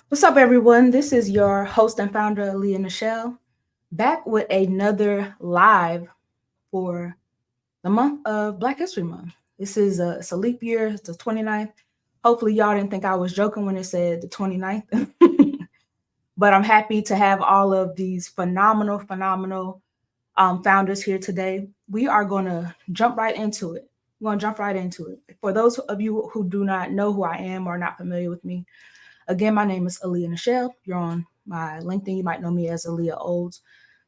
What's up, everyone? This is your host and founder, Aileah, back with another live for the month of Black History Month. This is it's a leap year. It's the 29th. Hopefully, y'all didn't think I was joking when it said the 29th. But I'm happy to have all of these phenomenal founders here today. We are going to jump right into it. We're going to jump right into it. For those of you who do not know who I am or are not familiar with me, again, my name is Aileah. You're on my LinkedIn. You might know me as Aileah Olds.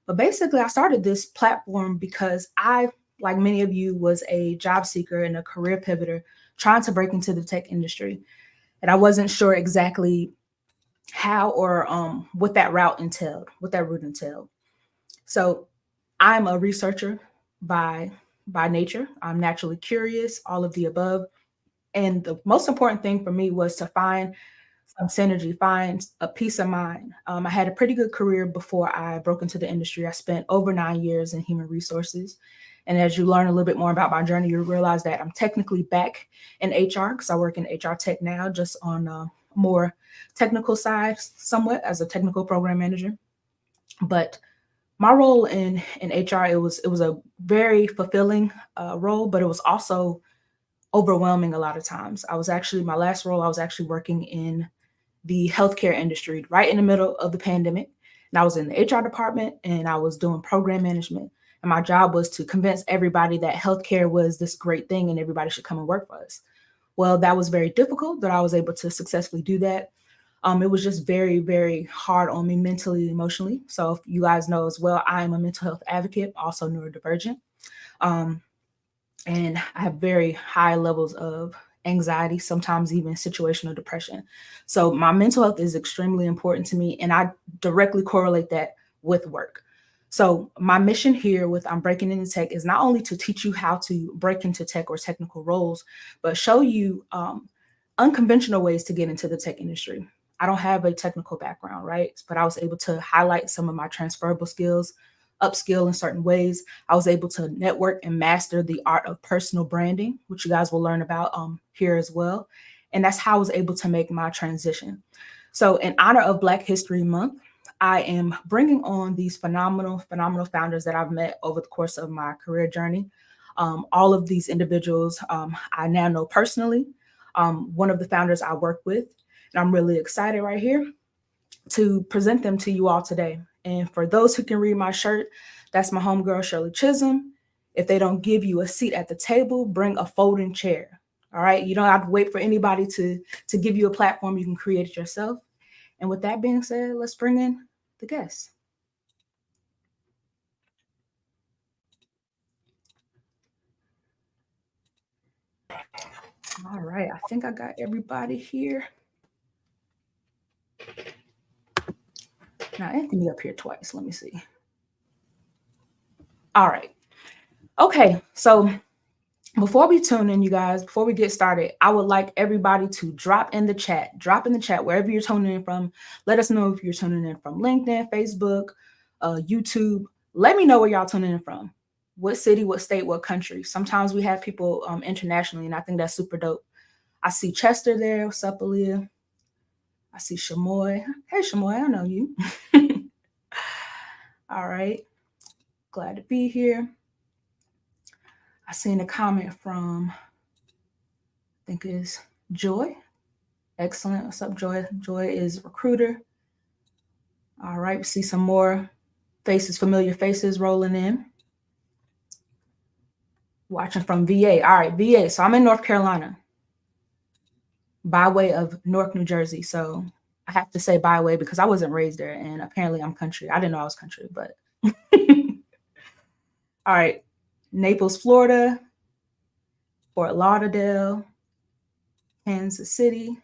But basically, I started this platform because I, like many of you, was a job seeker and a career pivoter trying to break into the tech industry. And I wasn't sure exactly how or what that route entailed. So I'm a researcher by nature. I'm naturally curious, all of the above. And the most important thing for me was to find some synergy, find a peace of mind. I had a pretty good career before I broke into the industry. I spent over 9 years in human resources. And as you learn a little bit more about my journey, you realize that I'm technically back in HR because I work in HR tech now, just on a more technical side, somewhat as a technical program manager. But my role in HR, it was a very fulfilling role, but it was also overwhelming a lot of times. My last role, I was actually working in the healthcare industry right in the middle of the pandemic. And I was in the HR department and I was doing program management. And my job was to convince everybody that healthcare was this great thing and everybody should come and work for us. Well, that was very difficult, but I was able to successfully do that. It was just very, very hard on me mentally and emotionally. So if you guys know as well, I am a mental health advocate, also neurodivergent. And I have very high levels of anxiety, sometimes even situational depression. So my mental health is extremely important to me, and I directly correlate that with work. So my mission here with I'm Breaking Into Tech is not only to teach you how to break into tech or technical roles, but show you unconventional ways to get into the tech industry. I don't have a technical background, right? But I was able to highlight some of my transferable skills, upskill in certain ways. I was able to network and master the art of personal branding, which you guys will learn about here as well. And that's how I was able to make my transition. So in honor of Black History Month, I am bringing on these phenomenal founders that I've met over the course of my career journey. All of these individuals I now know personally. One of the founders I work with, and I'm really excited right here to present them to you all today. And for those who can read my shirt, that's my homegirl, Shirley Chisholm. If they don't give you a seat at the table, bring a folding chair. All right. You don't have to wait for anybody to give you a platform. You can create it yourself. And with that being said, let's bring in the guests. All right. I think I got everybody here. Now, Anthony up here twice. Let me see. All right. Okay. So before we tune in, you guys, before we get started, I would like everybody to drop in the chat wherever you're tuning in from. Let us know if you're tuning in from LinkedIn, Facebook, YouTube. Let me know where y'all tuning in from. What city, what state, what country. Sometimes we have people internationally, and I think that's super dope. I see Chester there. What's up, Aileah? I see Shamoy. Hey, Shamoy, I know you. All right. Glad to be here. I seen a comment from, I think it's Joy. Excellent. What's up, Joy? Joy is recruiter. All right. We see some more faces, familiar faces rolling in. Watching from VA. All right, VA. So I'm in North Carolina by way of Newark, New Jersey. So I have to say by way because I wasn't raised there, and apparently I'm country. I didn't know I was country, but all right. Naples, Florida, Fort Lauderdale, Kansas City.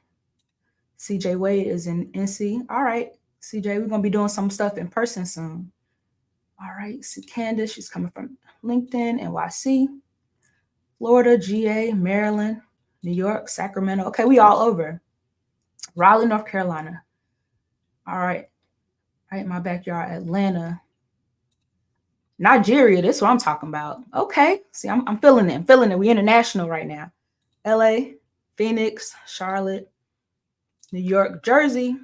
CJ Wade is in NC. All right, CJ, we're going to be doing some stuff in person soon. All right, see Candace, she's coming from LinkedIn, NYC, Florida, GA, Maryland, New York, Sacramento. Okay, we all over. Raleigh, North Carolina. All right, right in my backyard, Atlanta. Nigeria, this is what I'm talking about. Okay, see, I'm feeling it. We international right now. LA, Phoenix, Charlotte, New York, Jersey,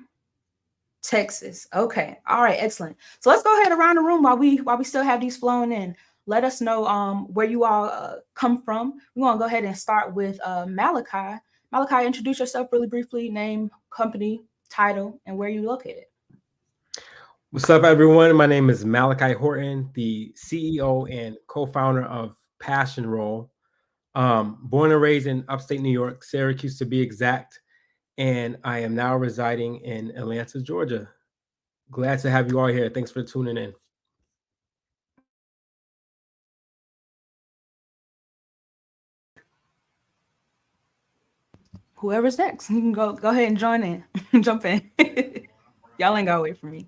Texas. Okay. All right. Excellent. So let's go ahead around the room while we still have these flowing in. Let us know where you all come from. We want to go ahead and start with Malachi. Malachi, introduce yourself really briefly, name, company, title, and where you're located. What's up, everyone? My name is Malachi Horton, the CEO and co-founder of Passion Roll. Born and raised in upstate New York, Syracuse to be exact, and I am now residing in Atlanta, Georgia. Glad to have you all here. Thanks for tuning in. Whoever's next, you can go ahead and join in. Jump in. Y'all ain't gotta wait for me.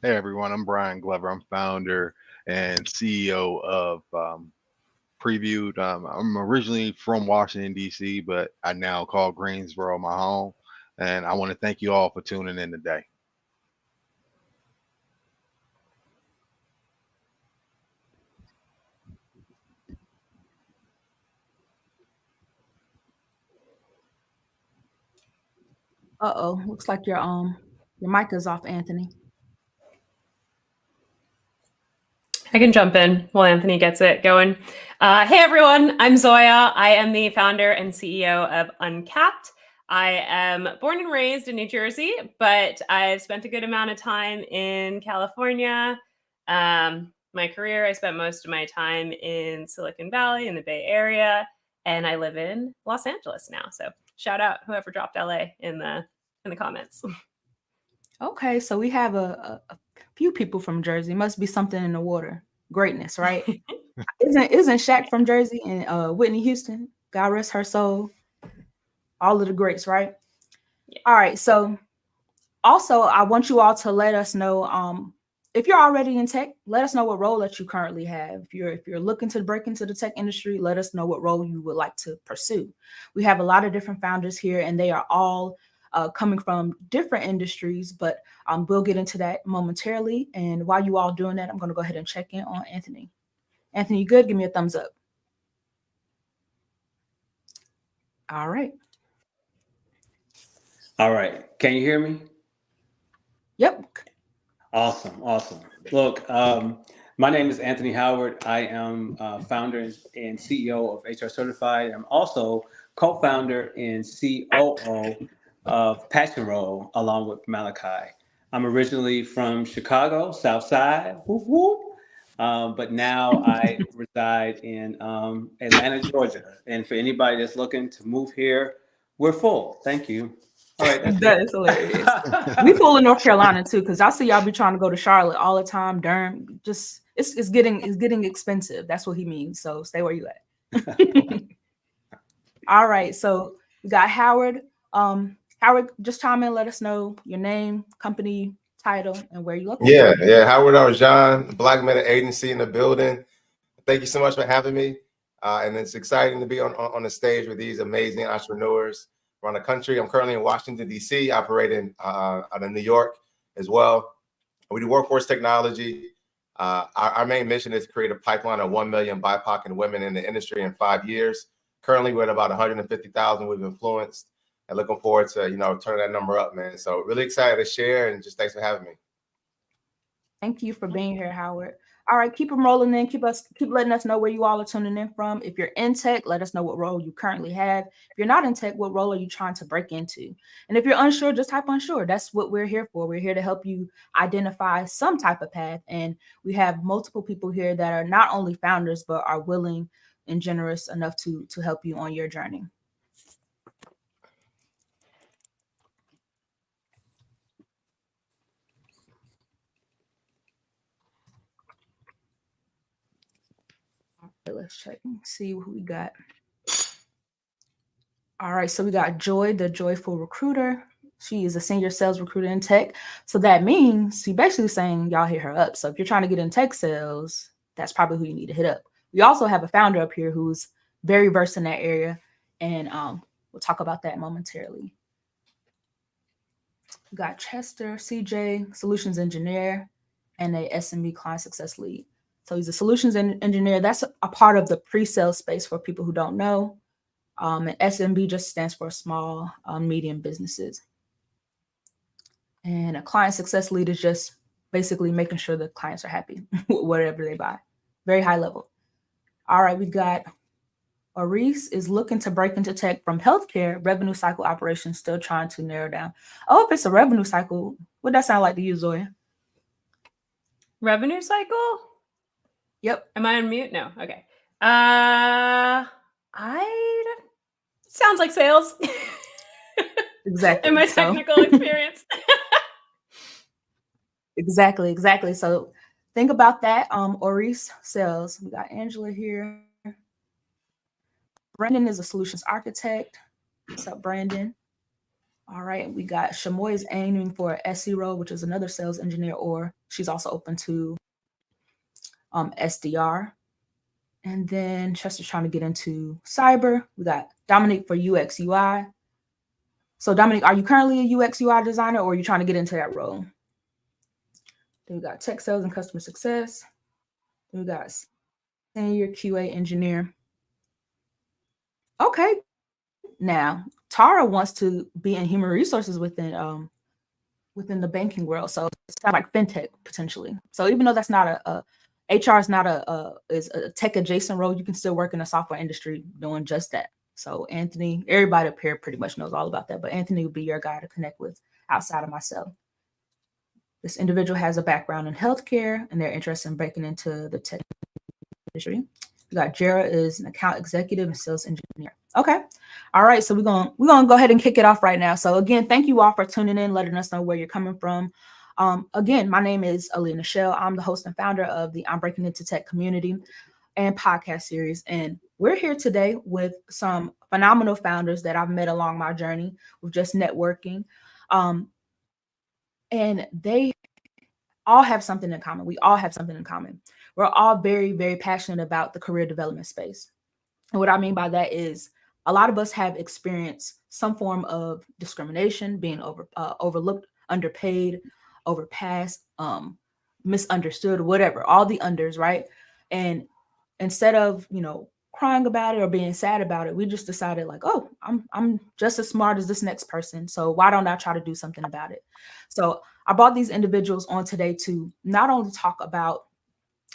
Hey everyone, I'm Brian Glover. I'm founder and CEO of Previewed. I'm originally from Washington, D.C., but I now call Greensboro my home. And I want to thank you all for tuning in today. Uh-oh, looks like your mic is off, Anthony. I can jump in while Anthony gets it going. Hey everyone, I'm Zoya. I am the founder and CEO of Uncapped. I am born and raised in New Jersey, but I've spent a good amount of time in California. My career, I spent most of my time in Silicon Valley in the Bay Area, and I live in Los Angeles now. So shout out whoever dropped LA in the comments. Okay, so we have a few people from Jersey. Must be something in the water. Greatness, right? Isn't Shaq from Jersey and Whitney Houston? God rest her soul. All of the greats, right? Yeah. All right. So also I want you all to let us know if you're already in tech, let us know what role that you currently have. If you're looking to break into the tech industry, let us know what role you would like to pursue. We have a lot of different founders here, and they are all coming from different industries, but we'll get into that momentarily. And while you all doing that, I'm going to go ahead and check in on Anthony. Anthony, you good? Give me a thumbs up. All right. All right. Can you hear me? Yep. Awesome. Look, my name is Anthony Howard. I am founder and CEO of HR Certified. I'm also co-founder and COO of Passion Roll, along with Malachi. I'm originally from Chicago, South Side, whoop, whoop. But now I reside in Atlanta, Georgia. And for anybody that's looking to move here, we're full. Thank you. All right, that is hilarious. We full in North Carolina too, because I see y'all be trying to go to Charlotte all the time. Durham, just it's getting expensive. That's what he means. So stay where you at. All right. So we got Howard. Howard, just chime in, let us know your name, company, title, and where you look. Yeah. Howard Arjan, Black Meta Agency in the building. Thank you so much for having me. And it's exciting to be on the stage with these amazing entrepreneurs around the country. I'm currently in Washington, D.C., operating out of New York as well. We do workforce technology. Our main mission is to create a pipeline of 1 million BIPOC and women in the industry in 5 years. Currently, we're at about 150,000 we've influenced, and looking forward to, turning that number up, man. So really excited to share, and just thanks for having me. Thank you for being here, Howard. All right, keep them rolling in. Keep letting us know where you all are tuning in from. If you're in tech, let us know what role you currently have. If you're not in tech, what role are you trying to break into? And if you're unsure, just type unsure. That's what we're here for. We're here to help you identify some type of path. And we have multiple people here that are not only founders, but are willing and generous enough to help you on your journey. Let's check and see who we got. All right, so we got Joy, the joyful recruiter. She is a senior sales recruiter in tech. So that means she's basically saying y'all hit her up. So if you're trying to get in tech sales, that's probably who you need to hit up. We also have a founder up here who's very versed in that area, and we'll talk about that momentarily. We got Chester, CJ, solutions engineer, and a SMB client success lead. So he's a solutions engineer. That's a part of the pre-sale space for people who don't know. And SMB just stands for small, medium businesses. And a client success lead is just basically making sure the clients are happy with whatever they buy. Very high level. All right, we got Aris is looking to break into tech from healthcare, revenue cycle operations, still trying to narrow down. Oh, if it's a revenue cycle, what that sound like to you, Zoya? Revenue cycle? Yep. Am I on mute? No. Okay. Sounds like sales. Exactly. In my technical experience. Exactly. So think about that. Aris sales. We got Angela here. Brandon is a solutions architect. What's up, Brandon? All right. We got Shamoy is aiming for an SE role, which is another sales engineer, or she's also open to SDR. And then Chester's trying to get into cyber. We got Dominic for UX UI. So Dominic, are you currently a UX UI designer, or are you trying to get into that role? Then we got tech sales and customer success. Then we got senior QA engineer. Okay. Now, Tara wants to be in human resources within the banking world. So it's kind of like fintech potentially. So even though that's not HR is not is a tech adjacent role, you can still work in the software industry doing just that. So Anthony, everybody up here pretty much knows all about that, but Anthony would be your guy to connect with outside of myself. This individual has a background in healthcare and they're interested in breaking into the tech industry. We got Jara is an account executive and sales engineer. Okay. All right. So we're gonna go ahead and kick it off right now. So again, thank you all for tuning in, letting us know where you're coming from. Again, my name is Aileah Nichelle. I'm the host and founder of the I'm Breaking Into Tech community and podcast series. And we're here today with some phenomenal founders that I've met along my journey with just networking. And they all have something in common. We all have something in common. We're all very, very passionate about the career development space. And what I mean by that is a lot of us have experienced some form of discrimination, being overlooked, underpaid, overpassed, misunderstood, whatever, all the unders, right? And instead of, crying about it or being sad about it, we just decided like, oh, I'm just as smart as this next person. So why don't I try to do something about it? So I brought these individuals on today to not only talk about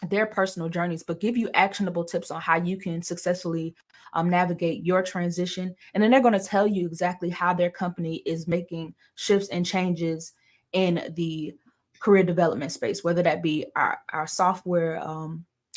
their personal journeys, but give you actionable tips on how you can successfully navigate your transition. And then they're going to tell you exactly how their company is making shifts and changes in the career development space, whether that be our software,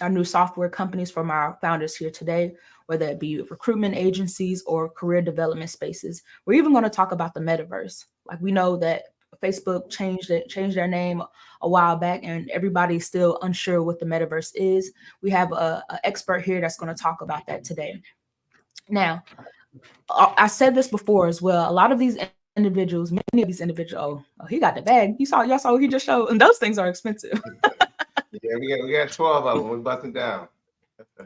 our new software companies from our founders here today, whether it be recruitment agencies or career development spaces. We're even going to talk about the metaverse. Like we know that Facebook changed their name a while back, and everybody's still unsure what the metaverse is. We have an expert here that's going to talk about that today. Now, I said this before as well. A lot of these individuals, many of these individuals, oh, he got the bag. Y'all saw what he just showed, and those things are expensive. Yeah, we got 12 of them. We're busting down.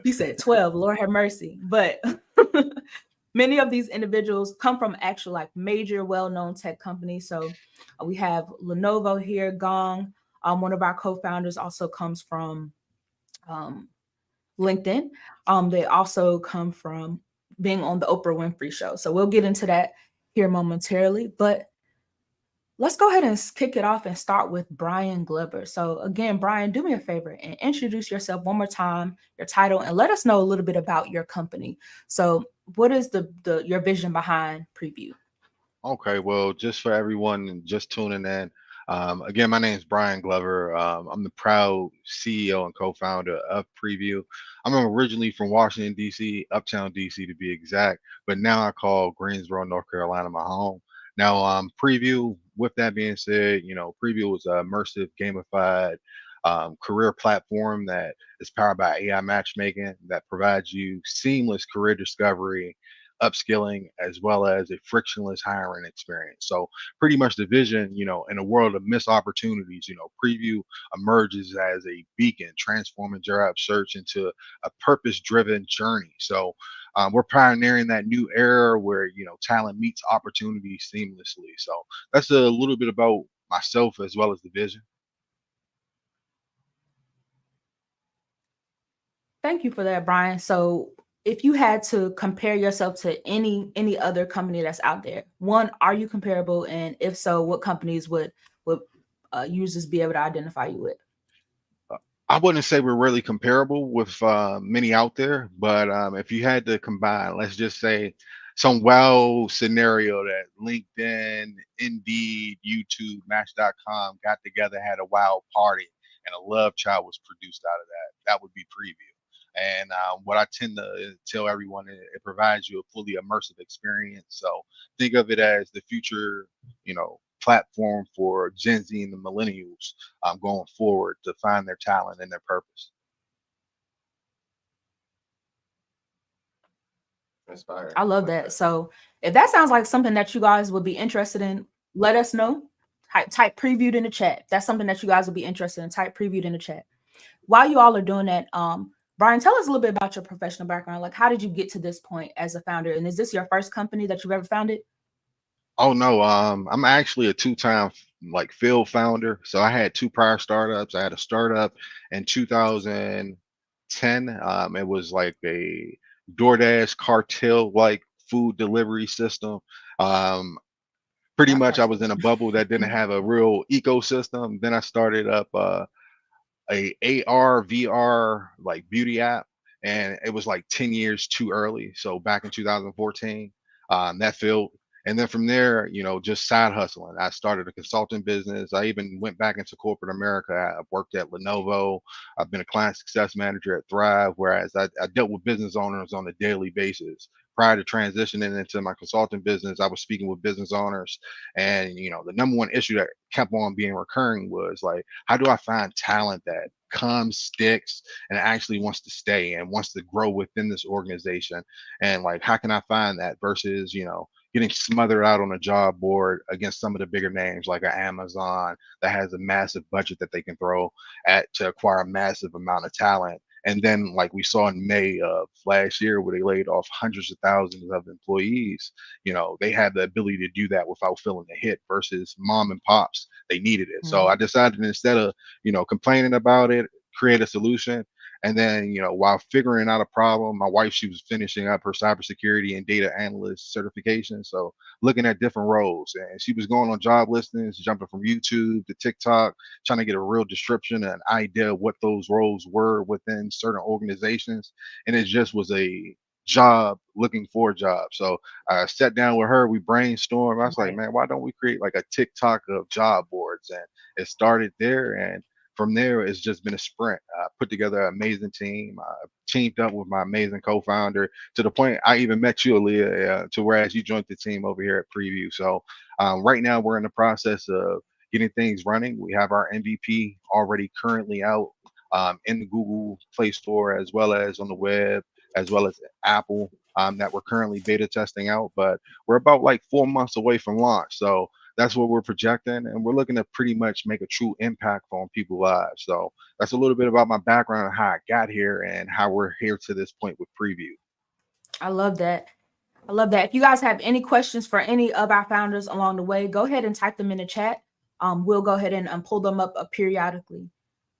He said 12, Lord have mercy. But many of these individuals come from actual like major well-known tech companies. So we have Lenovo here, Gong. One of our co-founders also comes from LinkedIn. They also come from being on the Oprah Winfrey Show. So we'll get into that here momentarily. But let's go ahead and kick it off and start with Brian Glover. So again, Brian, do me a favor and introduce yourself one more time, your title, and let us know a little bit about your company. So what is your vision behind Preview? Okay, well, just for everyone just tuning in, again, my name is Brian Glover. I'm the proud CEO and co-founder of Preview. I'm originally from Washington, D.C., Uptown D.C. to be exact, but now I call Greensboro, North Carolina my home. Now, Preview, with that being said, Preview is an immersive, gamified career platform that is powered by AI matchmaking that provides you seamless career discovery, upskilling, as well as a frictionless hiring experience. So pretty much the vision, in a world of missed opportunities, Preview emerges as a beacon, transforming job search into a purpose-driven journey. So we're pioneering that new era where, talent meets opportunity seamlessly. So that's a little bit about myself as well as the vision. Thank you for that, Brian. So if you had to compare yourself to any other company that's out there, one, are you comparable? And if so, what companies would users be able to identify you with? I wouldn't say we're really comparable with many out there, but if you had to combine, let's just say some wow scenario that LinkedIn, Indeed, YouTube, Match.com got together, had a wow party, and a love child was produced out of that, that would be Preview. And what I tend to tell everyone, it provides you a fully immersive experience. So think of it as the future, platform for Gen Z and the millennials going forward to find their talent and their purpose. Inspired. I love that. So if that sounds like something that you guys would be interested in, let us know. Type previewed in the chat. If that's something that you guys would be interested in, type previewed in the chat. While you all are doing that, Brian, tell us a little bit about your professional background. Like, how did you get to this point as a founder? And is this your first company that you've ever founded? Oh no, I'm actually a two-time field founder. So I had two prior startups. I had a startup in 2010. It was like a DoorDash cartel like food delivery system. Pretty much I was in a bubble that didn't have a real ecosystem. Then I started up a AR VR like beauty app, and it was like 10 years too early. So back in 2014, that failed. And then from there, just side hustling. I started a consulting business. I even went back into corporate America. I worked at Lenovo. I've been a client success manager at Thrive, whereas I dealt with business owners on a daily basis. Prior to transitioning into my consulting business, I was speaking with business owners, and the number one issue that kept on being recurring was like, how do I find talent that comes, sticks, and actually wants to stay and wants to grow within this organization? And like, how can I find that versus, getting smothered out on a job board against some of the bigger names like an Amazon that has a massive budget that they can throw at to acquire a massive amount of talent. And then, like we saw in May of last year, where they laid off hundreds of thousands of employees, they had the ability to do that without feeling the hit versus mom and pops. They needed it. So I decided, instead of, complaining about it, create a solution. And then, while figuring out a problem, my wife, she was finishing up her cybersecurity and data analyst certification. So looking at different roles, and she was going on job listings, jumping from YouTube to TikTok, trying to get a real description and idea of what those roles were within certain organizations. And it just was a job looking for a job. So I sat down with her, we brainstormed. I was like, man, why don't we create like a TikTok of job boards? And it started there. And from there, it's just been a sprint. I put together an amazing team. I teamed up with my amazing co-founder to the point I even met you, Aileah, to whereas you joined the team over here at Preview. So right now we're in the process of getting things running. We have our MVP already currently out in the Google Play Store, as well as on the web, as well as Apple. that we're currently beta testing out, but we're about like 4 months away from launch. So that's what we're projecting, and we're looking to pretty much make a true impact on people's lives. So that's a little bit about my background and how I got here and how we're here to this point with Preview. I love that. I love that. If you guys have any questions for any of our founders along the way, go ahead and type them in the chat. We'll go ahead and pull them up periodically.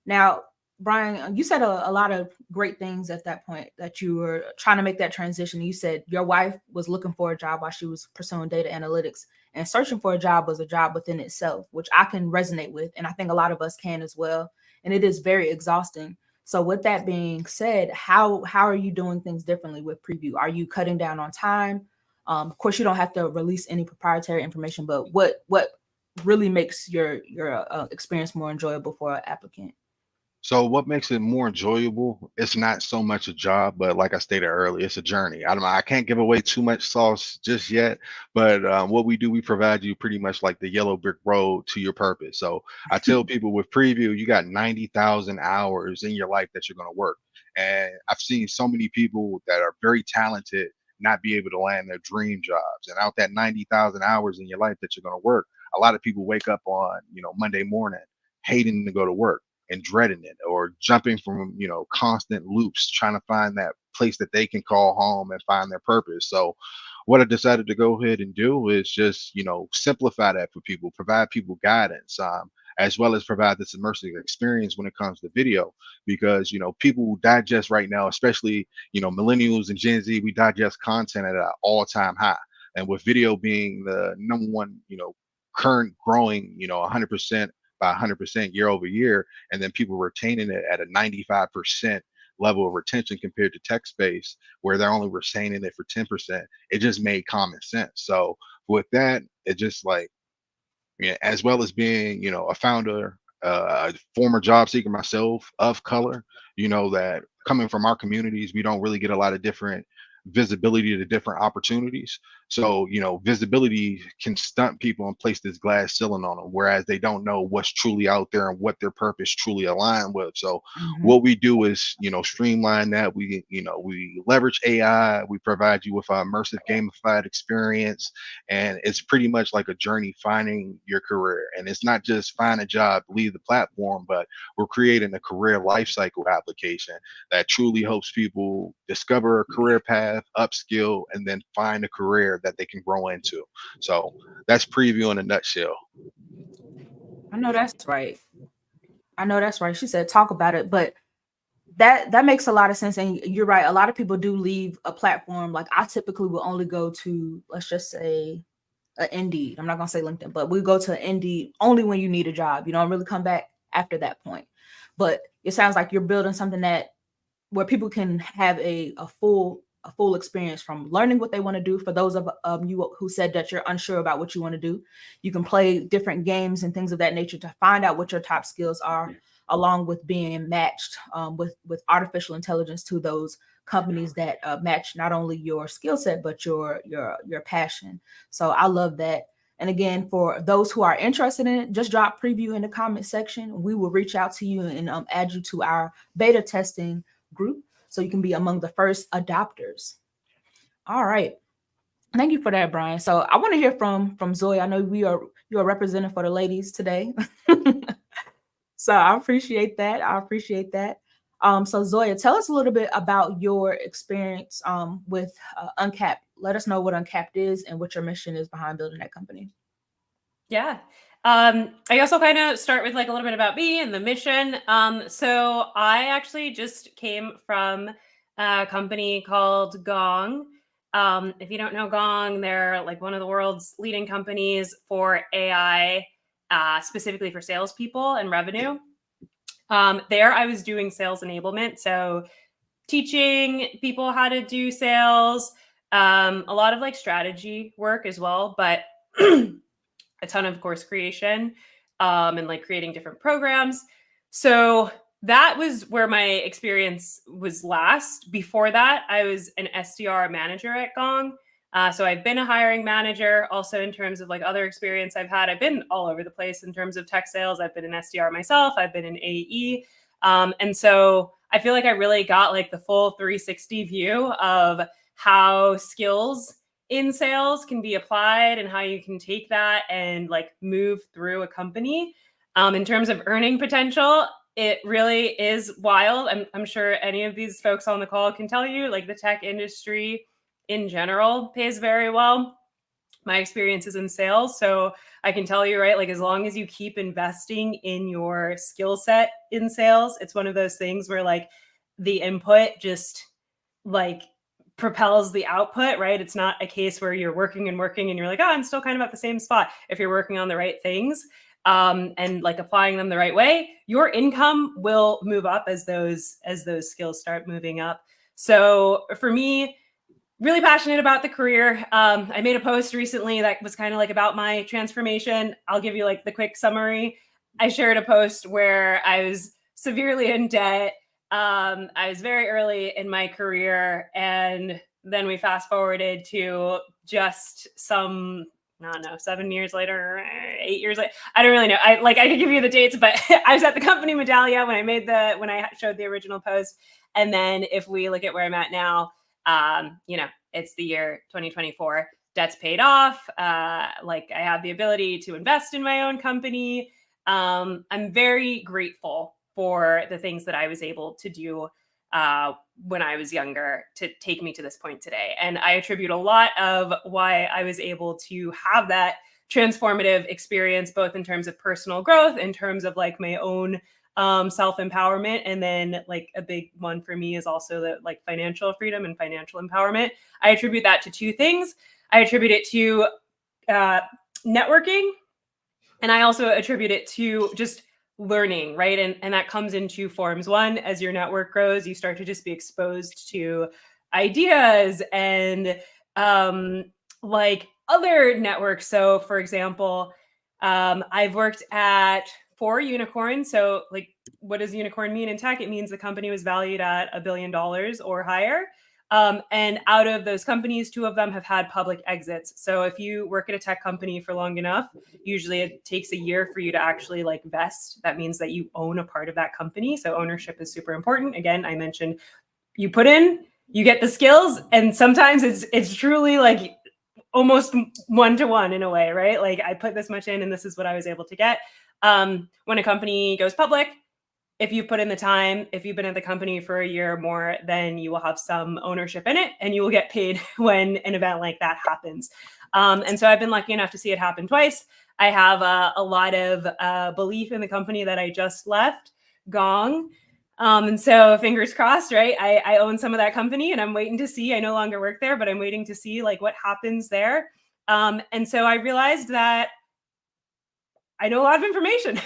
Now, Brian, you said a lot of great things at that point, that you were trying to make that transition. You said your wife was looking for a job while she was pursuing data analytics, and searching for a job was a job within itself, which I can resonate with. And I think a lot of us can as well. And it is very exhausting. So with that being said, how are you doing things differently with Preview? Are you cutting down on time? Of course, you don't have to release any proprietary information, but what really makes your experience more enjoyable for an applicant? So what makes it more enjoyable? It's not so much a job, but like I stated earlier, it's a journey. I can't give away too much sauce just yet, but what we do, we provide you pretty much like the yellow brick road to your purpose. So I tell people with Preview, you got 90,000 hours in your life that you're going to work. And I've seen so many people that are very talented not be able to land their dream jobs. And out that 90,000 hours in your life that you're going to work, a lot of people wake up on, Monday morning hating to go to work and dreading it, or jumping from constant loops trying to find that place that they can call home and find their purpose. So what I decided to go ahead and do is just simplify that for people, provide people guidance, as well as provide this immersive experience when it comes to video, because people digest right now, especially millennials and Gen Z, we digest content at an all-time high. And with video being the number one current growing 100% by 100% year over year, and then people retaining it at a 95% level of retention compared to text-based, where they're only retaining it for 10%, it just made common sense. So with that, it just like, as well as being, a founder, a former job seeker myself of color, that coming from our communities, we don't really get a lot of different visibility to different opportunities. So, visibility can stunt people and place this glass ceiling on them, whereas they don't know what's truly out there and what their purpose truly aligned with. So what we do is, streamline that. We leverage AI. We provide you with an immersive gamified experience. And it's pretty much like a journey finding your career. And it's not just find a job, leave the platform, but we're creating a career lifecycle application that truly helps people discover a career path, upskill, and then find a career that they can grow into. So that's Preview in a nutshell. I know that's right. She said talk about it, but that makes a lot of sense. And you're right. A lot of people do leave a platform. Like I typically will only go to, let's just say, Indeed. I'm not gonna say LinkedIn, but we go to Indeed only when you need a job. You don't really come back after that point. But it sounds like you're building something where people can have a full experience, from learning what they want to do. For those of you who said that you're unsure about what you want to do, you can play different games and things of that nature to find out what your top skills are, along with being matched with artificial intelligence to those companies that match not only your skill set but your passion. So I love that. And again, for those who are interested in it, just drop Preview in the comment section. We will reach out to you and add you to our beta testing group, so you can be among the first adopters. All right. Thank you for that, Brian. So I want to hear from Zoya. I know you are representing for the ladies today. So I appreciate that. So Zoya, tell us a little bit about your experience with Uncapped. Let us know what Uncapped is and what your mission is behind building that company. Yeah. I guess I'll kind of start with like a little bit about me and the mission. So I actually just came from a company called Gong. If you don't know Gong, they're like one of the world's leading companies for AI, specifically for salespeople and revenue. There I was doing sales enablement. So teaching people how to do sales, a lot of like strategy work as well, but a ton of course creation, and like creating different programs. So that was where my experience was last. Before that, I was an SDR manager at Gong. So I've been a hiring manager. Also, in terms of like other experience I've had, I've been all over the place in terms of tech sales. I've been an SDR myself. I've been an AE. And so I feel like I really got like the full 360 view of how skills in sales can be applied and how you can take that and like move through a company. In terms of earning potential, it really is wild. I'm sure any of these folks on the call can tell you, like, the tech industry in general pays very well. My experience is in sales, so I can tell you, right, like, as long as you keep investing in your skill set in sales, it's one of those things where like the input just like propels the output, right? It's not a case where you're working and working and you're like, oh, I'm still kind of at the same spot. If you're working on the right things and like applying them the right way, your income will move up as those skills start moving up. So for me, really passionate about the career. I made a post recently that was kind of like about my transformation. I'll give you like the quick summary. I shared a post where I was severely in debt. I was very early in my career, and then we fast forwarded to just some, I don't know, 7 years later, 8 years later. I don't really know. I could give you the dates, but I was at the company Medallia when I showed the original post. And then if we look at where I'm at now, it's the year 2024. Debt's paid off. Like, I have the ability to invest in my own company. I'm very grateful for the things that I was able to do when I was younger to take me to this point today. And I attribute a lot of why I was able to have that transformative experience, both in terms of personal growth, in terms of like my own self-empowerment. And then like a big one for me is also the like financial freedom and financial empowerment. I attribute that to two things. I attribute it to networking. And I also attribute it to just learning, right? And that comes in two forms. One, as your network grows, you start to just be exposed to ideas and like other networks. So for example, I've worked at 4 unicorns. So like, what does unicorn mean in tech? It means the company was valued at $1 billion or higher. And out of those companies, 2 of them have had public exits. So if you work at a tech company for long enough, usually it takes a year for you to actually like vest. That means that you own a part of that company. So ownership is super important. Again, I mentioned you put in, you get the skills, and sometimes it's truly like almost one-to-one in a way, right? Like, I put this much in and this is what I was able to get. When a company goes public, if you put in the time, if you've been at the company for a year or more, then you will have some ownership in it and you will get paid when an event like that happens. And so I've been lucky enough to see it happen twice. I have a lot of belief in the company that I just left, Gong. And so fingers crossed, right? I own some of that company and I'm waiting to see, I no longer work there, but I'm waiting to see like what happens there. And so I realized that I know a lot of information.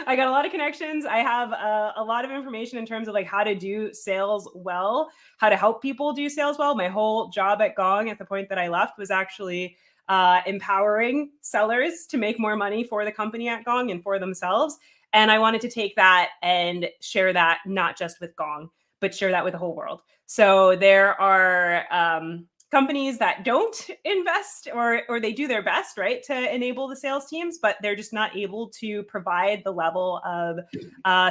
I got a lot of connections. I have a lot of information in terms of like how to do sales well, how to help people do sales well. My whole job at Gong at the point that I left was actually empowering sellers to make more money for the company at Gong and for themselves. And I wanted to take that and share that not just with Gong, but share that with the whole world. So there are companies that don't invest or they do their best, right, to enable the sales teams, but they're just not able to provide the level of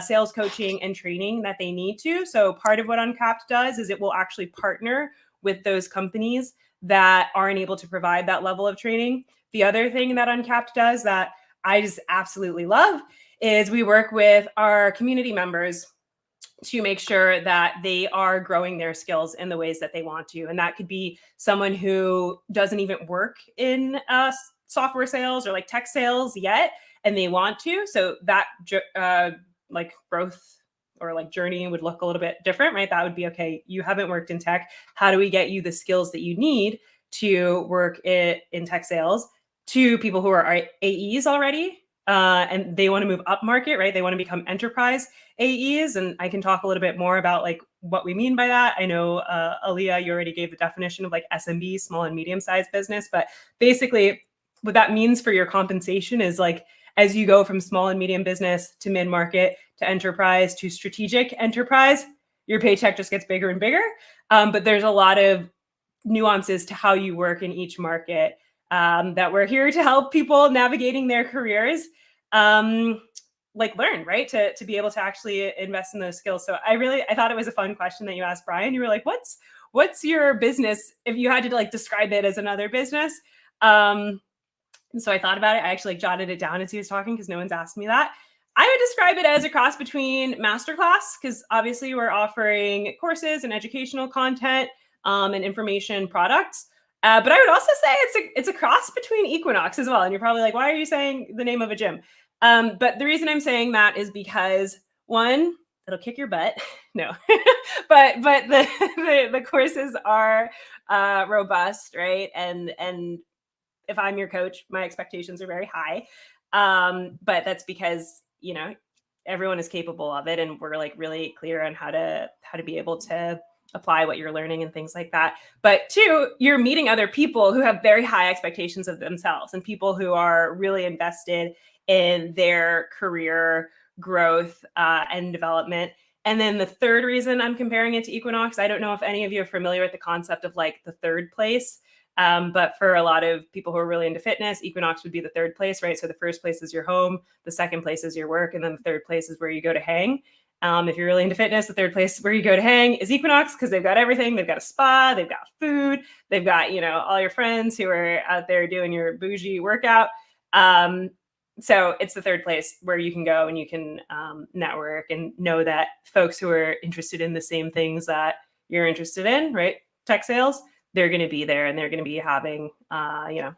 sales coaching and training that they need to. So part of what Uncapped does is it will actually partner with those companies that aren't able to provide that level of training. The other thing that Uncapped does that I just absolutely love is we work with our community members to make sure that they are growing their skills in the ways that they want to. And that could be someone who doesn't even work in software sales or like tech sales yet, and they want to. So that like growth or like journey would look a little bit different, right? That would be, okay, you haven't worked in tech. How do we get you the skills that you need to work in tech sales? To people who are AEs already, and they want to move up market, right? They want to become enterprise AEs. And I can talk a little bit more about like what we mean by that. I know, Aileah, you already gave the definition of like SMB, small and medium-sized business, but basically what that means for your compensation is like, as you go from small and medium business to mid-market to enterprise to strategic enterprise, your paycheck just gets bigger and bigger. But there's a lot of nuances to how you work in each market that we're here to help people navigating their careers. like learn, right? To be able to actually invest in those skills. So I thought it was a fun question that you asked, Brian. You were like, what's your business if you had to like describe it as another business? And so I thought about it. I actually jotted it down as he was talking because no one's asked me that. I would describe it as a cross between masterclass, because obviously we're offering courses and educational content and information products. But I would also say it's a cross between Equinox as well. And you're probably like, why are you saying the name of a gym? But the reason I'm saying that is because, one, it'll kick your butt. No, but the courses are robust, right? And if I'm your coach, my expectations are very high. But that's because, you know, everyone is capable of it, and we're like really clear on how to be able to apply what you're learning and things like that. But two, you're meeting other people who have very high expectations of themselves and people who are really invested in their career growth and development. And then the third reason I'm comparing it to Equinox, I don't know if any of you are familiar with the concept of like the third place. But for a lot of people who are really into fitness, Equinox would be the third place, right? So the first place is your home, the second place is your work, and then the third place is where you go to hang. If you're really into fitness, the third place where you go to hang is Equinox, because they've got everything. They've got a spa, they've got food, they've got, you know, all your friends who are out there doing your bougie workout. So it's the third place where you can go and you can network and know that folks who are interested in the same things that you're interested in, right? Tech sales, they're going to be there and they're going to be having, you know,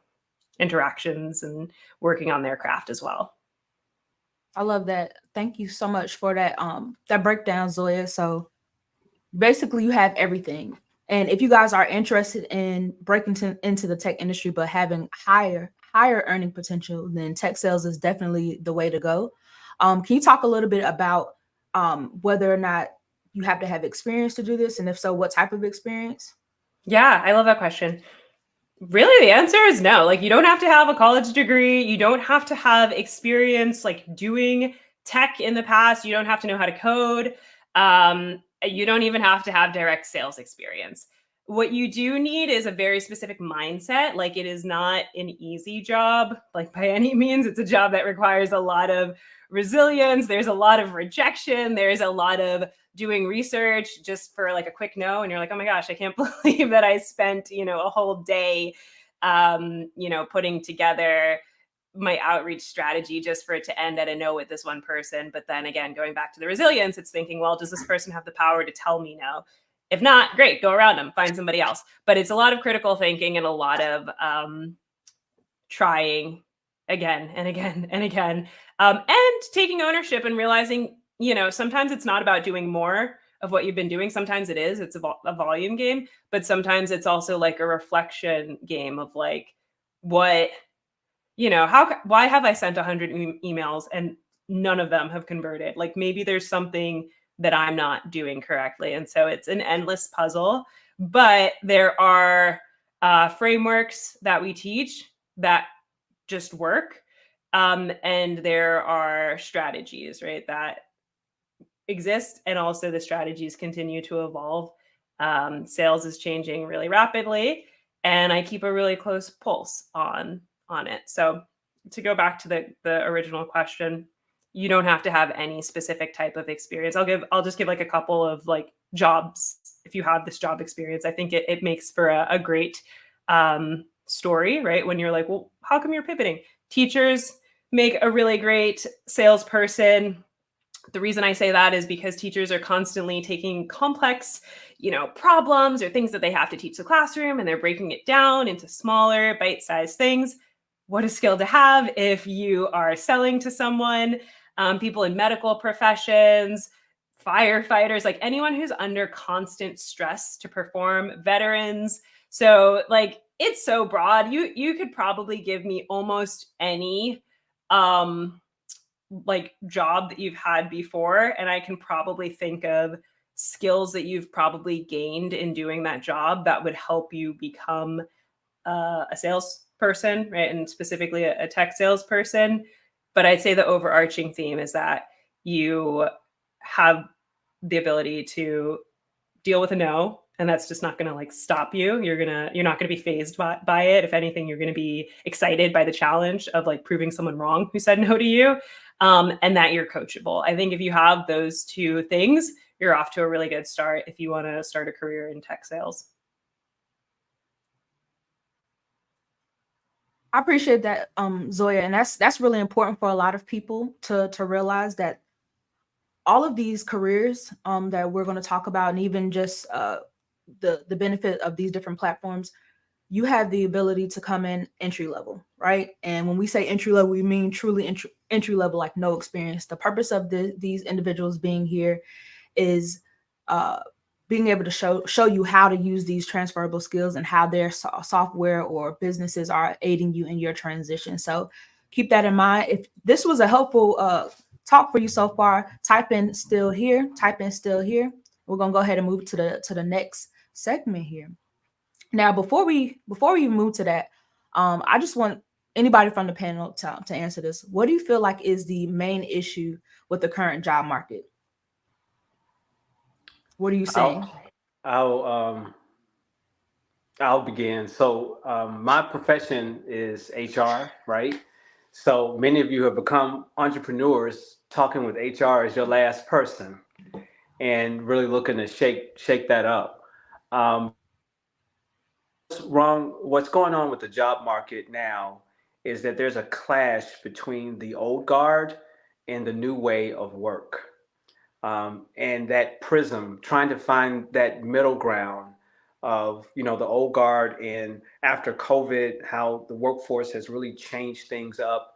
interactions and working on their craft as well. I love that. Thank you so much for that that breakdown, Zoya. So basically you have everything. And if you guys are interested in breaking into the tech industry, but having higher earning potential, then tech sales is definitely the way to go. Can you talk a little bit about whether or not you have to have experience to do this? And if so, what type of experience? Yeah, I love that question. Really, the answer is no. Like, you don't have to have a college degree. You don't have to have experience like doing tech in the past. You don't have to know how to code. You don't even have to have direct sales experience. What you do need is a very specific mindset. Like, it is not an easy job, like by any means. It's a job that requires a lot of resilience. There's a lot of rejection. There's a lot of doing research just for like a quick no. And you're like, oh my gosh, I can't believe that I spent, you know, a whole day, you know, putting together my outreach strategy just for it to end at a no with this one person. But then again, going back to the resilience, it's thinking, well, does this person have the power to tell me no? If not, great, go around them, find somebody else. But it's a lot of critical thinking and a lot of trying again and again and again, and taking ownership and realizing, you know, sometimes it's not about doing more of what you've been doing. Sometimes it is, it's a volume game, but sometimes it's also like a reflection game of like, what, you know, why have I sent 100 emails and none of them have converted? Like, maybe there's something that I'm not doing correctly. And so it's an endless puzzle, but there are frameworks that we teach that just work. And there are strategies, right, that exist. And also the strategies continue to evolve. Sales is changing really rapidly, and I keep a really close pulse on it. So to go back to the original question, you don't have to have any specific type of experience. I'll just give like a couple of like jobs. If you have this job experience, I think it makes for a great story, right? When you're like, well, how come you're pivoting? Teachers make a really great salesperson. The reason I say that is because teachers are constantly taking complex, you know, problems or things that they have to teach the classroom, and they're breaking it down into smaller bite-sized things. What a skill to have if you are selling to someone, people in medical professions, firefighters, like anyone who's under constant stress to perform, veterans. So like, it's so broad. You could probably give me almost any like job that you've had before, and I can probably think of skills that you've probably gained in doing that job that would help you become a salesperson, right? And specifically a tech salesperson. But I'd say the overarching theme is that you have the ability to deal with a no and that's just not going to like stop you. You're not going to be fazed by it. If anything, you're going to be excited by the challenge of like proving someone wrong who said no to you, and that you're coachable. I think if you have those two things, you're off to a really good start if you want to start a career in tech sales. I appreciate that, Zoya, and that's really important for a lot of people to realize that all of these careers that we're going to talk about, and even just the benefit of these different platforms, you have the ability to come in entry level, right? And when we say entry level, we mean truly entry level, like no experience. The purpose of these individuals being here is being able to show you how to use these transferable skills and how their software or businesses are aiding you in your transition. So keep that in mind. If this was a helpful talk for you so far, type in still here. We're gonna go ahead and move to the next segment here. Now, before we move to that, I just want anybody from the panel to answer this. What do you feel like is the main issue with the current job market? What are you saying? I'll begin. So my profession is HR, right? So many of you have become entrepreneurs. Talking with HR is your last person, and really looking to shake that up. What's going on with the job market now is that there's a clash between the old guard and the new way of work. And that prism, trying to find that middle ground of, the old guard, and after COVID, how the workforce has really changed things up.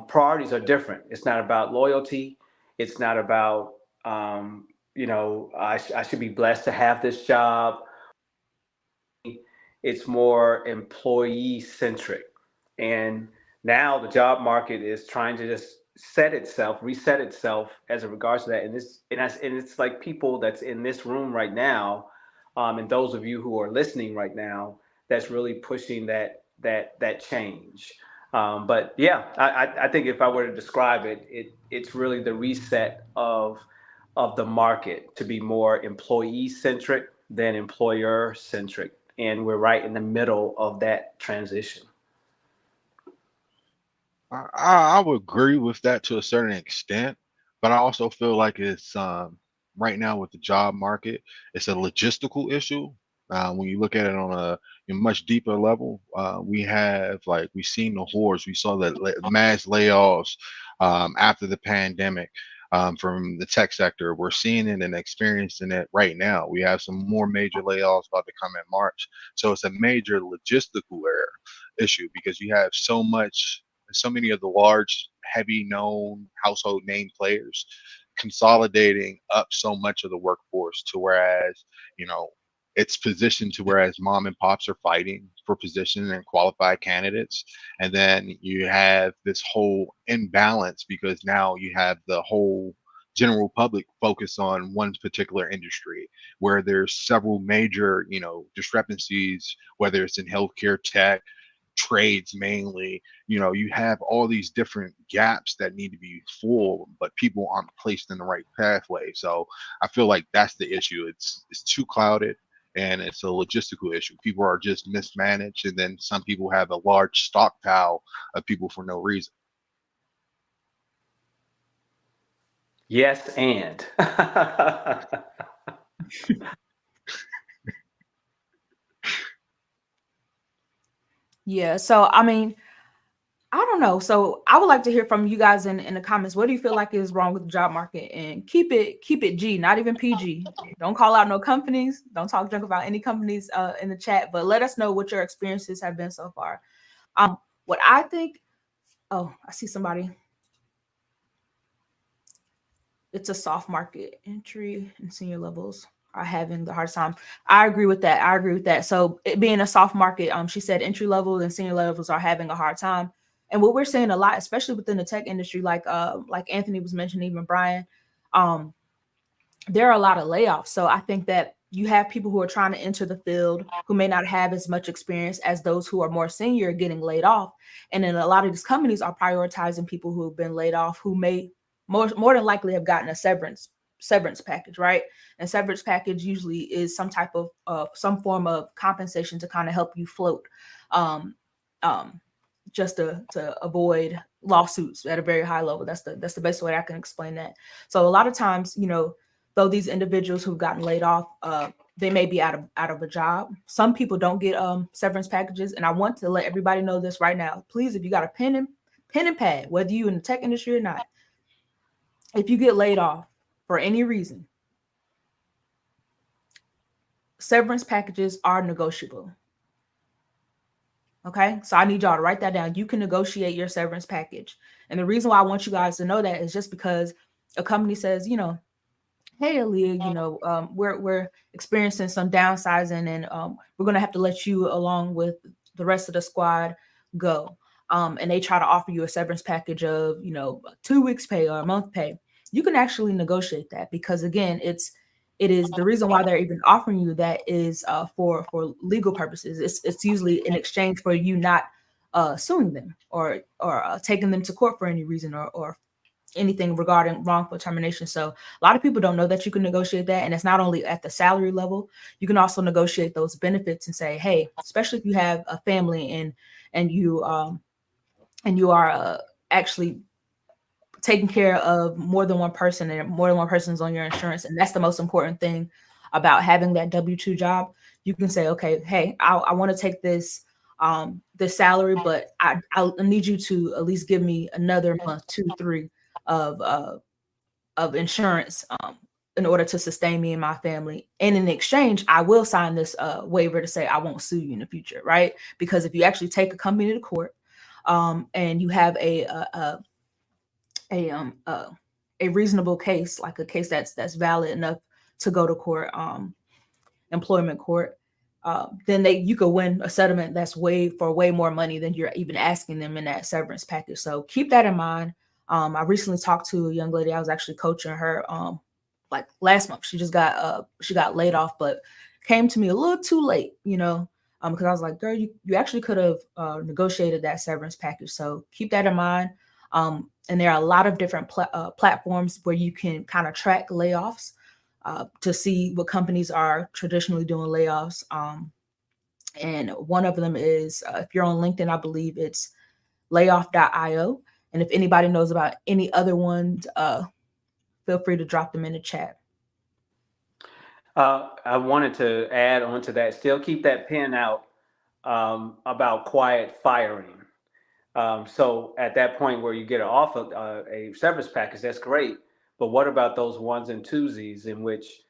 Priorities are different. It's not about loyalty. It's not about, I should be blessed to have this job. It's more employee centric. And now the job market is trying to just reset itself as it regards to that. And it's like people that's in this room right now, and those of you who are listening right now, that's really pushing that change. But yeah, I think if I were to describe it, it's really the reset of the market to be more employee centric than employer centric. And we're right in the middle of that transition. I would agree with that to a certain extent, but I also feel like it's right now with the job market, it's a logistical issue. When you look at it on a much deeper level, we've seen the horrors. We saw the mass layoffs after the pandemic from the tech sector. We're seeing it and experiencing it right now. We have some more major layoffs about to come in March. So it's a major logistical issue because you have so many of the large, heavy known household name players consolidating up so much of the workforce to whereas, it's positioned to whereas mom and pops are fighting for position and qualified candidates. And then you have this whole imbalance because now you have the whole general public focus on one particular industry where there's several major, discrepancies, whether it's in healthcare, tech, trades mainly. You have all these different gaps that need to be full, but people aren't placed in the right pathway. So I feel like that's the issue. It's too clouded and it's a logistical issue. People are just mismanaged, and then some people have a large stockpile of people for no reason. Yes, and Yeah. So, I mean, I don't know. So I would like to hear from you guys in the comments. What do you feel like is wrong with the job market? And keep it G, not even PG. Don't call out no companies. Don't talk junk about any companies in the chat, but let us know what your experiences have been so far. What I think, I see somebody. It's a soft market. Entry and senior levels are having the hardest time. I agree with that. So it being a soft market, she said entry level and senior levels are having a hard time. And what we're seeing a lot, especially within the tech industry, like Anthony was mentioning, even Brian, there are a lot of layoffs. So I think that you have people who are trying to enter the field who may not have as much experience as those who are more senior getting laid off. And then a lot of these companies are prioritizing people who have been laid off, who may more than likely have gotten a severance severance package, right? And severance package usually is some type of some form of compensation to kind of help you float, just to avoid lawsuits at a very high level. That's the best way I can explain that. So a lot of times, you know, though these individuals who've gotten laid off, they may be out of a job. Some people don't get severance packages, and I want to let everybody know this right now. Please, if you got a pen and pad, whether you in the tech industry or not, if you get laid off for any reason, severance packages are negotiable. Okay, so I need y'all to write that down. You can negotiate your severance package. And the reason why I want you guys to know that is just because a company says, you know, hey, Aileah, you know, we're experiencing some downsizing, and we're going to have to let you, along with the rest of the squad, go. And they try to offer you a severance package of, you know, 2 weeks pay or a month pay. You can actually negotiate that, because again, it is the reason why they're even offering you that is for legal purposes. It's usually in exchange for you not suing them or taking them to court for any reason or anything regarding wrongful termination. So a lot of people don't know that you can negotiate that. And it's not only at the salary level, you can also negotiate those benefits and say, hey, especially if you have a family and you are actually taking care of more than one person, and more than one person is on your insurance. And that's the most important thing about having that W-2 job. You can say, okay, hey, I want to take this salary, but I need you to at least give me another month, 2, 3 of insurance in order to sustain me and my family. And in exchange, I will sign this waiver to say I won't sue you in the future, right? Because if you actually take a company to court and you have a reasonable case, like a case that's valid enough to go to court, employment court, then you could win a settlement that's way more money than you're even asking them in that severance package. So keep that in mind. I recently talked to a young lady. I was actually coaching her like last month. She just got laid off, but came to me a little too late, you know, because I was like, girl, you actually could have negotiated that severance package. So keep that in mind. And there are a lot of different platforms where you can kind of track layoffs to see what companies are traditionally doing layoffs. And one of them is, if you're on LinkedIn, I believe it's layoff.io. And if anybody knows about any other ones, feel free to drop them in the chat. I wanted to add on to that. Still keep that pen out about quiet firing. So at that point where you get an offer, a severance package, that's great. But what about those ones and twosies in which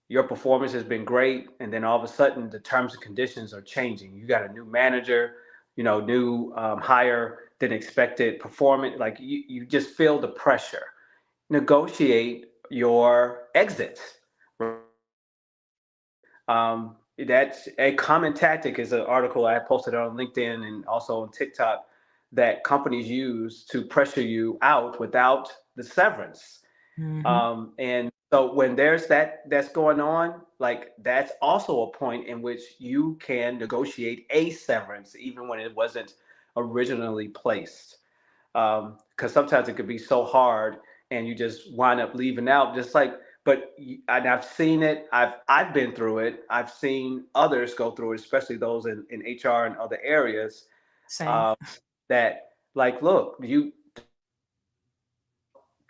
your performance has been great, and then all of a sudden the terms and conditions are changing? You got a new manager, you know, new higher than expected performance. Like you just feel the pressure. Negotiate your exit. That's a common tactic. Is an article I posted on LinkedIn and also on TikTok that companies use to pressure you out without the severance. Mm-hmm. And so when there's that's going on, like that's also a point in which you can negotiate a severance, even when it wasn't originally placed. Because sometimes it could be so hard and you just wind up leaving out, just like, but and I've seen it, I've been through it. I've seen others go through it, especially those in HR and other areas. Same. That like, look, you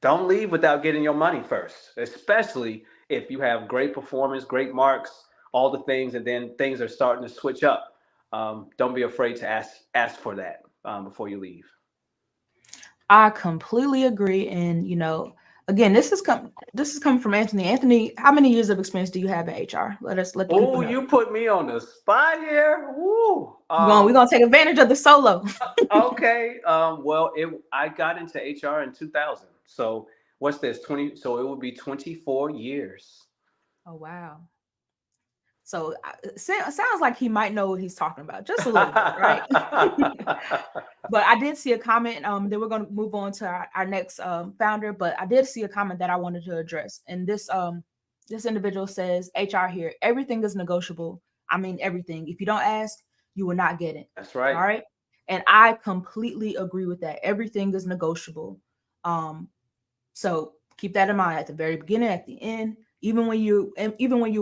don't leave without getting your money first, especially if you have great performance, great marks, all the things, and then things are starting to switch up. Don't be afraid to ask for that before you leave. I completely agree. And, you know, again, this is coming from Anthony. Anthony, how many years of experience do you have in HR? Let the people know. You put me on the spot here. Woo. We're gonna take advantage of the solo. Okay. Well, I got into HR in 2000. So what's this? 20. So it would be 24 years. Oh wow. So it sounds like he might know what he's talking about, just a little bit, right? But I did see a comment. Then we're going to move on to our next founder. But I did see a comment that I wanted to address. And this individual says, HR here, everything is negotiable. I mean, everything. If you don't ask, you will not get it. That's right. All right. And I completely agree with that. Everything is negotiable. So Keep that in mind at the very beginning, at the end, even when you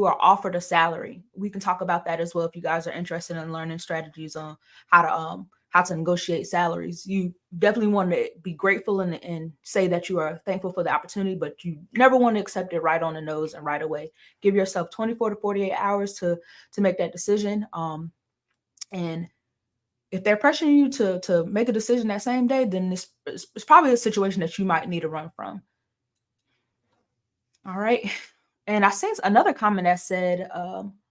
are offered a salary. We can talk about that as well if you guys are interested in learning strategies on how to negotiate salaries. You definitely want to be grateful and say that you are thankful for the opportunity, but you never want to accept it right on the nose and right away. Give yourself 24 to 48 hours to make that decision. And if they're pressuring you to make a decision that same day, then it's probably a situation that you might need to run from. All right. And I seen another comment that said,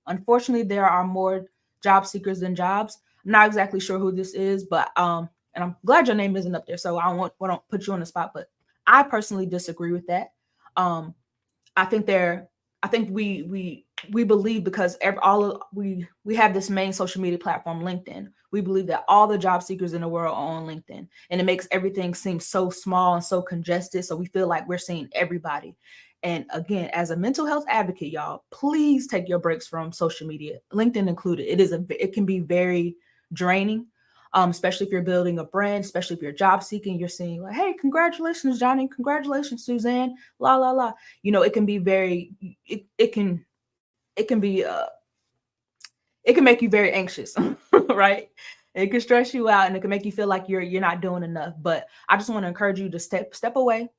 unfortunately, there are more job seekers than jobs. I'm not exactly sure who this is, but and I'm glad your name isn't up there, so I won't put you on the spot. But I personally disagree with that. I think we believe, because we have this main social media platform, LinkedIn. We believe that all the job seekers in the world are on LinkedIn, and it makes everything seem so small and so congested. So we feel like we're seeing everybody. And again, as a mental health advocate, y'all, please take your breaks from social media, LinkedIn included. It can be very draining, especially if you're building a brand, especially if you're job seeking. You're seeing like, hey, congratulations, Johnny, congratulations, Suzanne, la la la. You know, it can be very, it can make you very anxious, right? It can stress you out, and it can make you feel like you're not doing enough. But I just want to encourage you to step away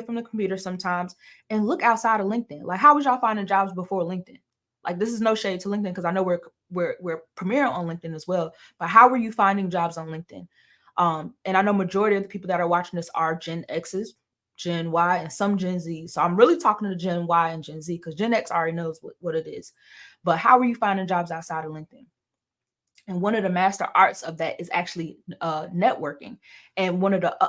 from the computer sometimes and look outside of LinkedIn. Like, how was y'all finding jobs before LinkedIn? Like, this is no shade to LinkedIn, because I know we're premiering on LinkedIn as well. But how were you finding jobs on LinkedIn? And I know majority of the people that are watching this are Gen X's, Gen Y, and some Gen Z. So I'm really talking to Gen Y and Gen Z, because Gen X already knows what it is. But how are you finding jobs outside of LinkedIn? And one of the master arts of that is actually networking. And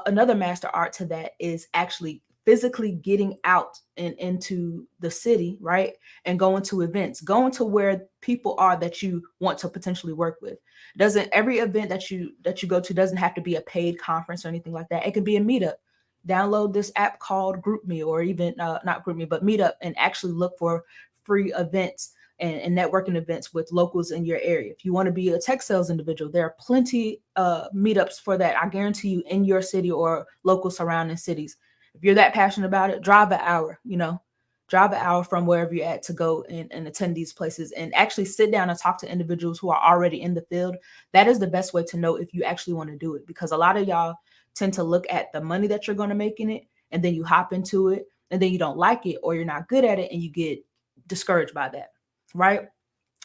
another master art to that is actually physically getting out and into the city, right? And going to events, going to where people are that you want to potentially work with. Every event that you go to doesn't have to be a paid conference or anything like that. It could be a meetup. Download this app called GroupMe, or even not GroupMe, but Meetup, and actually look for free events and networking events with locals in your area. If you want to be a tech sales individual, there are plenty meetups for that. I guarantee you, in your city or local surrounding cities. If you're that passionate about it, drive an hour from wherever you're at to go and attend these places, and actually sit down and talk to individuals who are already in the field. That is the best way to know if you actually want to do it, because a lot of y'all tend to look at the money that you're going to make in it, and then you hop into it, and then you don't like it, or you're not good at it, and you get discouraged by that. Right?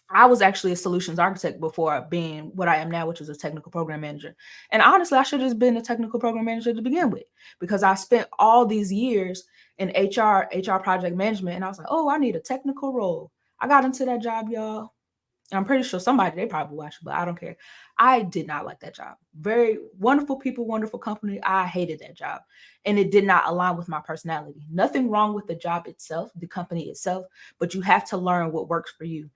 I was actually a solutions architect before being what I am now, which is a technical program manager. And honestly, I should have been a technical program manager to begin with, because I spent all these years in HR project management, and I was like, oh, I need a technical role. I got into that job, y'all. I'm pretty sure they probably watched, but I don't care. I did not like that job. Very wonderful people, wonderful company. I hated that job, and it did not align with my personality. Nothing wrong with the job itself, the company itself, but you have to learn what works for you.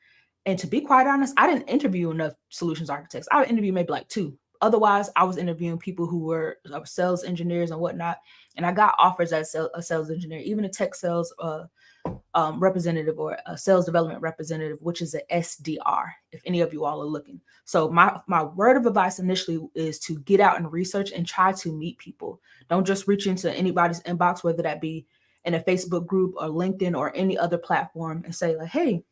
And to be quite honest, I didn't interview enough solutions architects. I would interview maybe like 2. Otherwise, I was interviewing people who were sales engineers and whatnot. And I got offers as a sales engineer, even a tech sales representative, or a sales development representative, which is an SDR, if any of you all are looking. So my word of advice initially is to get out and research and try to meet people. Don't just reach into anybody's inbox, whether that be in a Facebook group or LinkedIn or any other platform, and say like, hey,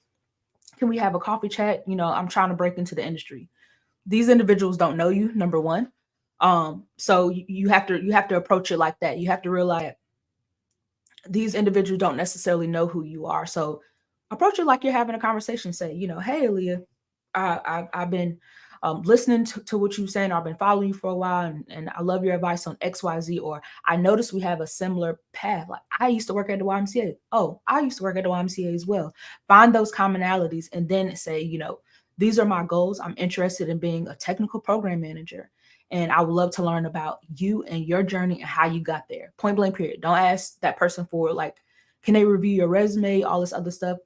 can we have a coffee chat? I'm trying to break into the industry. These individuals don't know you, number one. So you have to approach it like that. You have to realize these individuals don't necessarily know who you are. So approach it like you're having a conversation. Say, hey, Aileah, I've been listening to what you're saying. I've been following you for a while, and I love your advice on XYZ. Or I noticed we have a similar path. Like, I used to work at the YMCA. Oh, I used to work at the YMCA as well. Find those commonalities, and then say, these are my goals. I'm interested in being a technical program manager, and I would love to learn about you and your journey and how you got there. Point blank, period. Don't ask that person for like, can they review your resume, all this other stuff.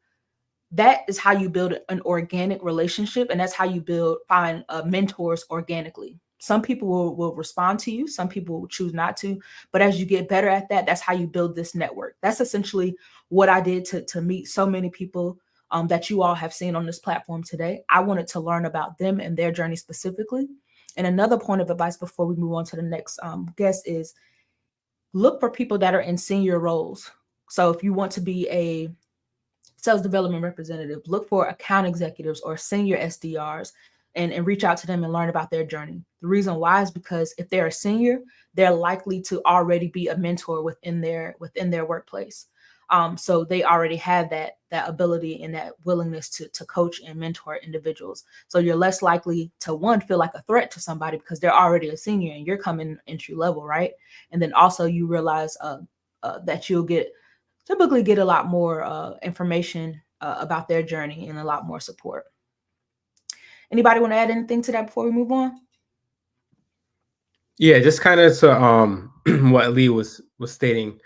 That is how you build an organic relationship, and that's how you find mentors organically. Some people will respond to you. Some people will choose not to. But as you get better at that, that's how you build this network. That's essentially what I did to meet so many people that you all have seen on this platform today. I wanted to learn about them and their journey specifically. And another point of advice before we move on to the next guest is look for people that are in senior roles. So if you want to be a sales development representative, look for account executives or senior SDRs and reach out to them and learn about their journey. The reason why is because if they're a senior, they're likely to already be a mentor within their workplace. So they already have that ability and that willingness to coach and mentor individuals. So you're less likely to, one, feel like a threat to somebody because they're already a senior and you're coming entry level, right? And then also you realize that you'll typically get a lot more information about their journey and a lot more support. Anybody want to add anything to that before we move on? Yeah, just kind of to what Lee was stating.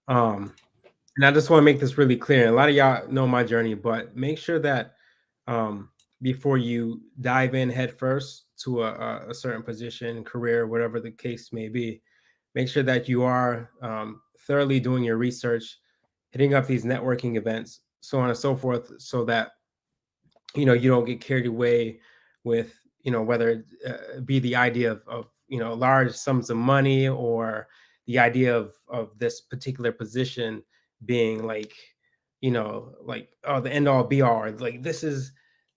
And I just want to make this really clear. A lot of y'all know my journey, but make sure that before you dive in head first to a certain position, career, whatever the case may be, make sure that you are thoroughly doing your research, hitting up these networking events, so on and so forth, so that you don't get carried away with whether it be the idea of large sums of money, or the idea of this particular position being like oh, the end all be all, or like this is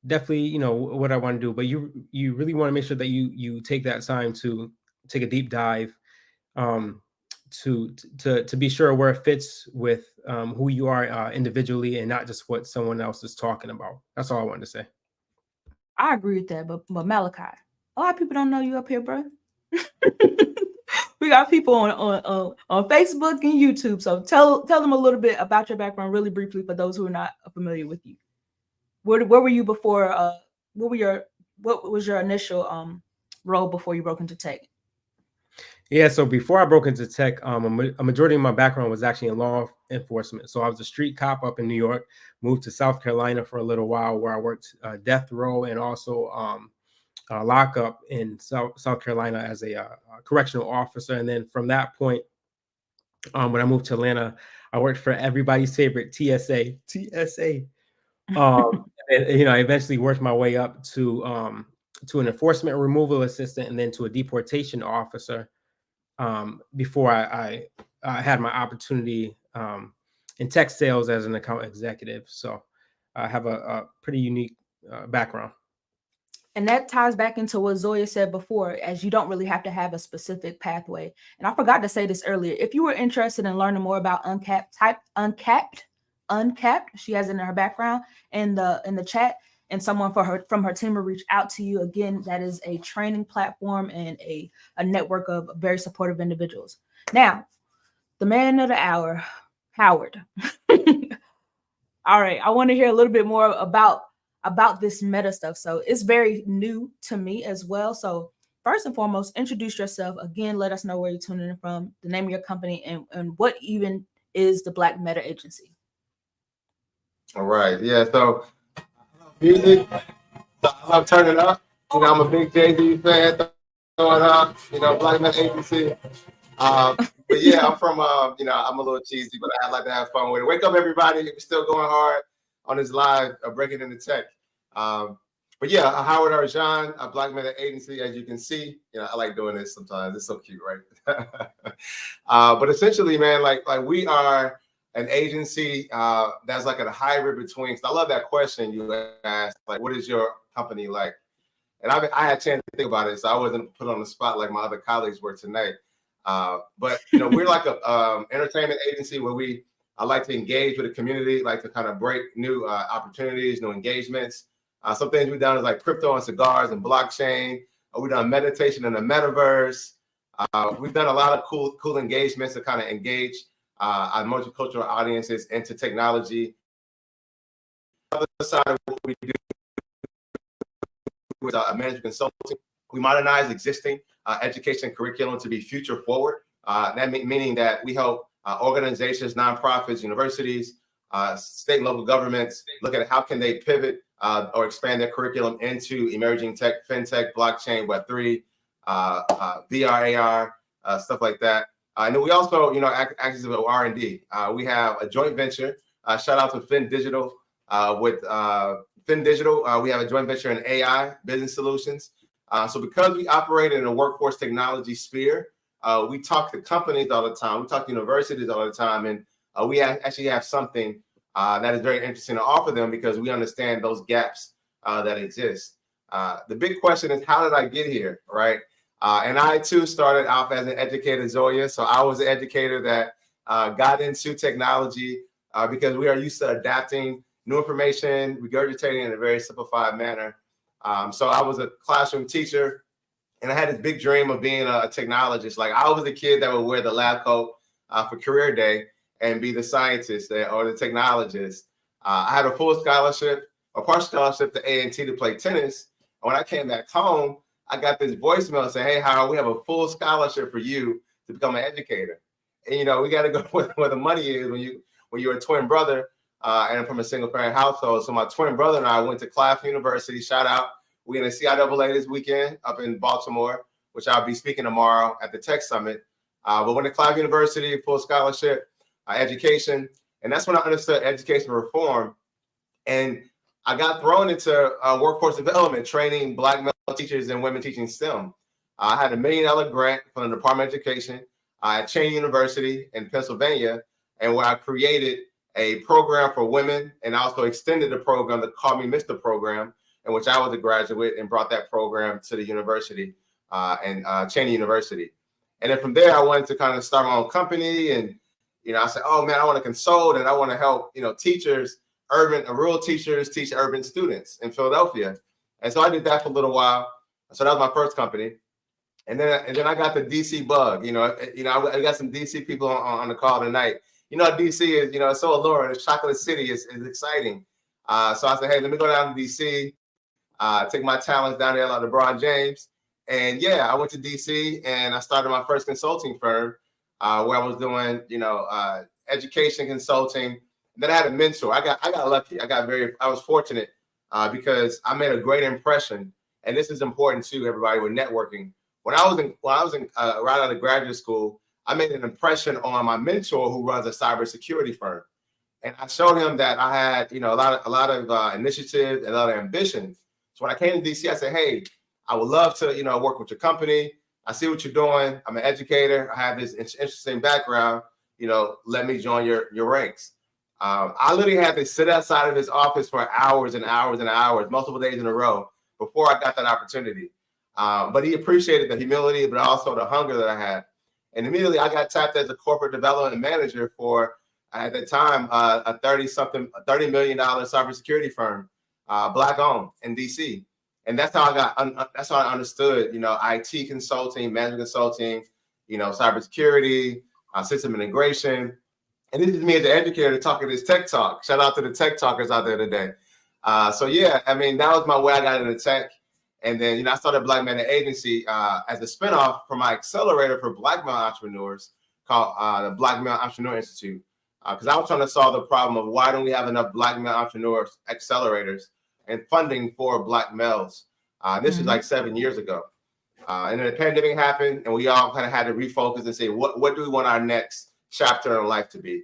definitely what I want to do. But you really want to make sure that you take that time to take a deep dive, to be sure where it fits with who you are individually, and not just what someone else is talking about. That's all I wanted to say. I agree with that, but Malachi, a lot of people don't know you up here, bro. We got people on Facebook and YouTube, so tell them a little bit about your background, really briefly, for those who are not familiar with you. Where were you before? What was your initial role before you broke into tech? Yeah, so before I broke into tech, a majority of my background was actually in law enforcement. So I was a street cop up in New York, moved to South Carolina for a little while, where I worked death row and also lockup in South Carolina as a correctional officer. And then from that point, when I moved to Atlanta, I worked for everybody's favorite TSA. And I eventually worked my way up to an enforcement removal assistant, and then to a deportation officer, before I had my opportunity in tech sales as an account executive. So I have a pretty unique background. And that ties back into what Zoya said before, as you don't really have to have a specific pathway. And I forgot to say this earlier. If you were interested in learning more about Uncapped, type Uncapped. She has it in her background in the chat, and someone from her team will reach out to you. Again, that is a training platform and a network of very supportive individuals. Now, the man of the hour, Howard. All right, I want to hear a little bit more about this meta stuff. So it's very new to me as well. So first and foremost, introduce yourself. Again, let us know where you're tuning in from, the name of your company, and what even is the Black Meta Agency. All right. Yeah. So music. So I love turning up. I'm a big Jay-Z fan. Throwing up. Black Meta Agency. But yeah, I'm from. I'm a little cheesy, but I like to have fun with it. Wake up, everybody! We're still going hard on this live, breaking into tech. But yeah, Howard Arjan, a Black Meta Agency, as you can see. I like doing this sometimes. It's so cute, right? But essentially, man, like we are an agency that's like a hybrid between. I love that question you asked. Like, what is your company like? And I had a chance to think about it, so I wasn't put on the spot like my other colleagues were tonight. But we're like a entertainment agency where I like to engage with the community, like to kind of break new opportunities, new engagements. Some things we've done is like crypto and cigars and blockchain. We've done meditation in the metaverse. We've done a lot of cool engagements to kind of engage our multicultural audiences into technology. The other side of what we do is management consulting. We modernize existing education curriculum to be future forward. That meaning that we help organizations, nonprofits, universities, state and local governments look at how can they pivot or expand their curriculum into emerging tech, fintech, blockchain, Web3, VR, AR, stuff like that. And then we also, act as an R&D. We have a joint venture. Shout out to Fin Digital. With Fin Digital, we have a joint venture in AI, business solutions. So because we operate in a workforce technology sphere, we talk to companies all the time. We talk to universities all the time. And we actually have something that is very interesting to offer them because we understand those gaps that exist. The big question is, how did I get here, right? And I too started off as an educator, Zoya. So I was an educator that got into technology because we are used to adapting new information, regurgitating in a very simplified manner. So I was a classroom teacher, and I had this big dream of being a technologist. Like, I was the kid that would wear the lab coat for career day and be the scientist or the technologist. I had a full scholarship, a partial scholarship to A&T to play tennis. And when I came back home, I got this voicemail saying, "Hey, Howard, we have a full scholarship for you to become an educator." And we got to go where the money is when you're a twin brother and from a single parent household. So my twin brother and I went to Claflin University. Shout out. We're in the CIAA this weekend up in Baltimore, which I'll be speaking tomorrow at the Tech Summit. But went to Claflin University, full scholarship, education. And that's when I understood education reform. And I got thrown into workforce development, training Black male teachers and women teaching STEM. I had $1 million grant from the Department of Education at Cheney University in Pennsylvania, and where I created a program for women and also extended the program, the Call Me Mr. program, in which I was a graduate, and brought that program to the university and Cheney University. And then from there, I wanted to kind of start my own company. And, I said, oh man, I want to consult and I want to help, teachers, rural teachers teach urban students in Philadelphia. And so I did that for a little while. So that was my first company. And then I got the DC bug. I got some DC people on the call tonight. DC is, it's so alluring. It's Chocolate City. It's exciting. So I said, hey, let me go down to DC, take my talents down there like LeBron James. And yeah, I went to DC and I started my first consulting firm where I was doing, education consulting. And then I had a mentor. I got lucky. I was fortunate because I made a great impression. And this is important too, everybody, with networking. When I was in right out of graduate school, I made an impression on my mentor who runs a cybersecurity firm. And I showed him that I had, a lot of initiative and a lot of ambition. So when I came to DC, I said, hey, I would love to, work with your company. I see what you're doing. I'm an educator. I have this interesting background. Let me join your ranks. I literally had to sit outside of his office for hours and hours and hours, multiple days in a row, before I got that opportunity. But he appreciated the humility, but also the hunger that I had. And immediately I got tapped as a corporate development manager for, at the time, a $30 million cybersecurity firm, Black owned in DC. And that's how that's how I understood, IT consulting, management consulting, cybersecurity, system integration. And this is me as an educator talking this tech talk. Shout out to the tech talkers out there today. So yeah, that was my way I got into tech. And then, I started Black Man Agency as a spinoff from my accelerator for Black male entrepreneurs called the Black Male Entrepreneur Institute. Because I was trying to solve the problem of why don't we have enough Black male entrepreneurs accelerators and funding for Black males. This was like 7 years ago. And then the pandemic happened, and we all kind of had to refocus and say, what do we want our next chapter in life to be?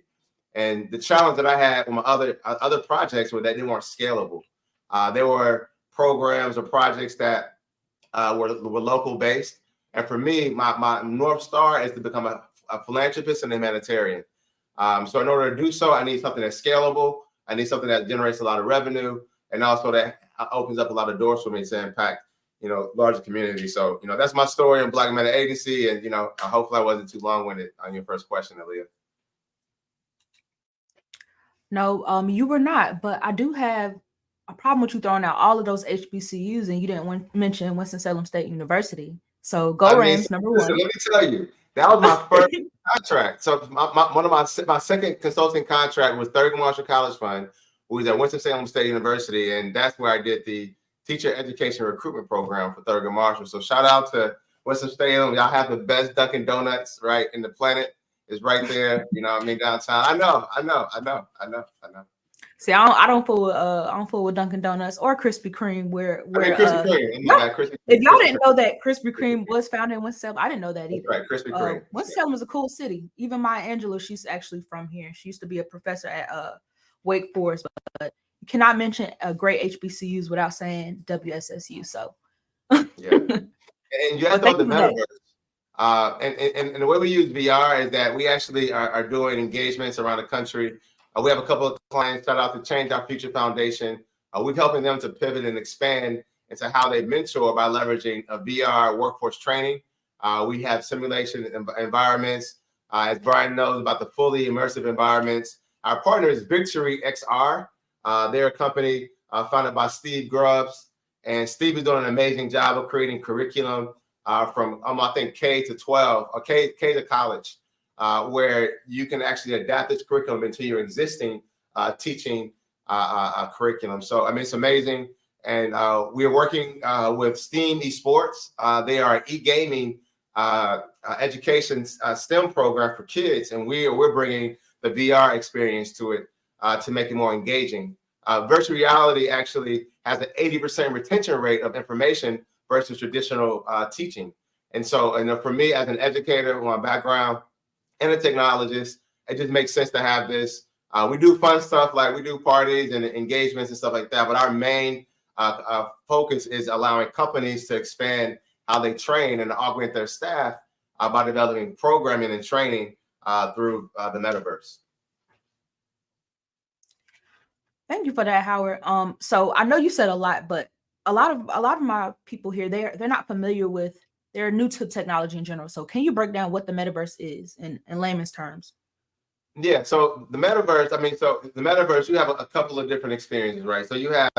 And the challenge that I had with my other projects were that they weren't scalable. There were programs or projects that were local based. And for me, my North Star is to become a philanthropist and a humanitarian. So in order to do so, I need something that's scalable. I need something that generates a lot of revenue, and also that opens up a lot of doors for me to impact, larger communities. So, that's my story in Black Man Agency. And, hopefully I wasn't too long-winded on your first question, Aileah. No, you were not, but I do have a problem with you throwing out all of those HBCUs and you didn't mention Winston-Salem State University. So go Rams, number one. Let me tell you, that was my first contract. So my second consulting contract was Thurgood Marshall College Fund, who was at Winston-Salem State University, and that's where I did the teacher education recruitment program for Thurgood Marshall. So shout out to Winston-Salem. Y'all have the best Dunkin' Donuts right in the planet. It's right there, downtown. I know. See, I don't fool with Dunkin' Donuts or Krispy Kreme. Krispy Kreme. If y'all didn't know that Krispy Kreme was founded in Winston-Salem, I didn't know that either. Right, Krispy Kreme. Winston-Salem is a cool city. Even Maya Angelou, she's actually from here. She used to be a professor at Wake Forest, but you cannot mention a great HBCUs without saying WSSU. So yeah. And you have to know the Metaverse. And the way we use VR is that we actually are doing engagements around the country. We have a couple of clients, shout out to Change Our Future Foundation. We're helping them to pivot and expand into how they mentor by leveraging a VR workforce training. We have simulation environments. As Brian knows about the fully immersive environments. Our partner is Victory XR. They're a company founded by Steve Grubbs. And Steve is doing an amazing job of creating curriculum from, I think, K to 12, or K to college, where you can actually adapt this curriculum into your existing teaching curriculum. So, I mean, it's amazing. And we are working with STEAM Esports. They are an e-gaming education STEM program for kids. And we're bringing the VR experience to it to make it more engaging. Virtual reality actually has an 80% retention rate of information versus traditional teaching. And so, for me as an educator, my background and a technologist, it just makes sense to have this. We do fun stuff, like we do parties and engagements and stuff like that, but our main focus is allowing companies to expand how they train and augment their staff by developing programming and training through the metaverse. Thank you for that, Howard. So I know you said a lot, but a lot of my people here, they're not familiar with, they're new to technology in general. So can you break down what the metaverse is in layman's terms? Yeah, so the metaverse, the metaverse, you have a couple of different experiences, right? So you have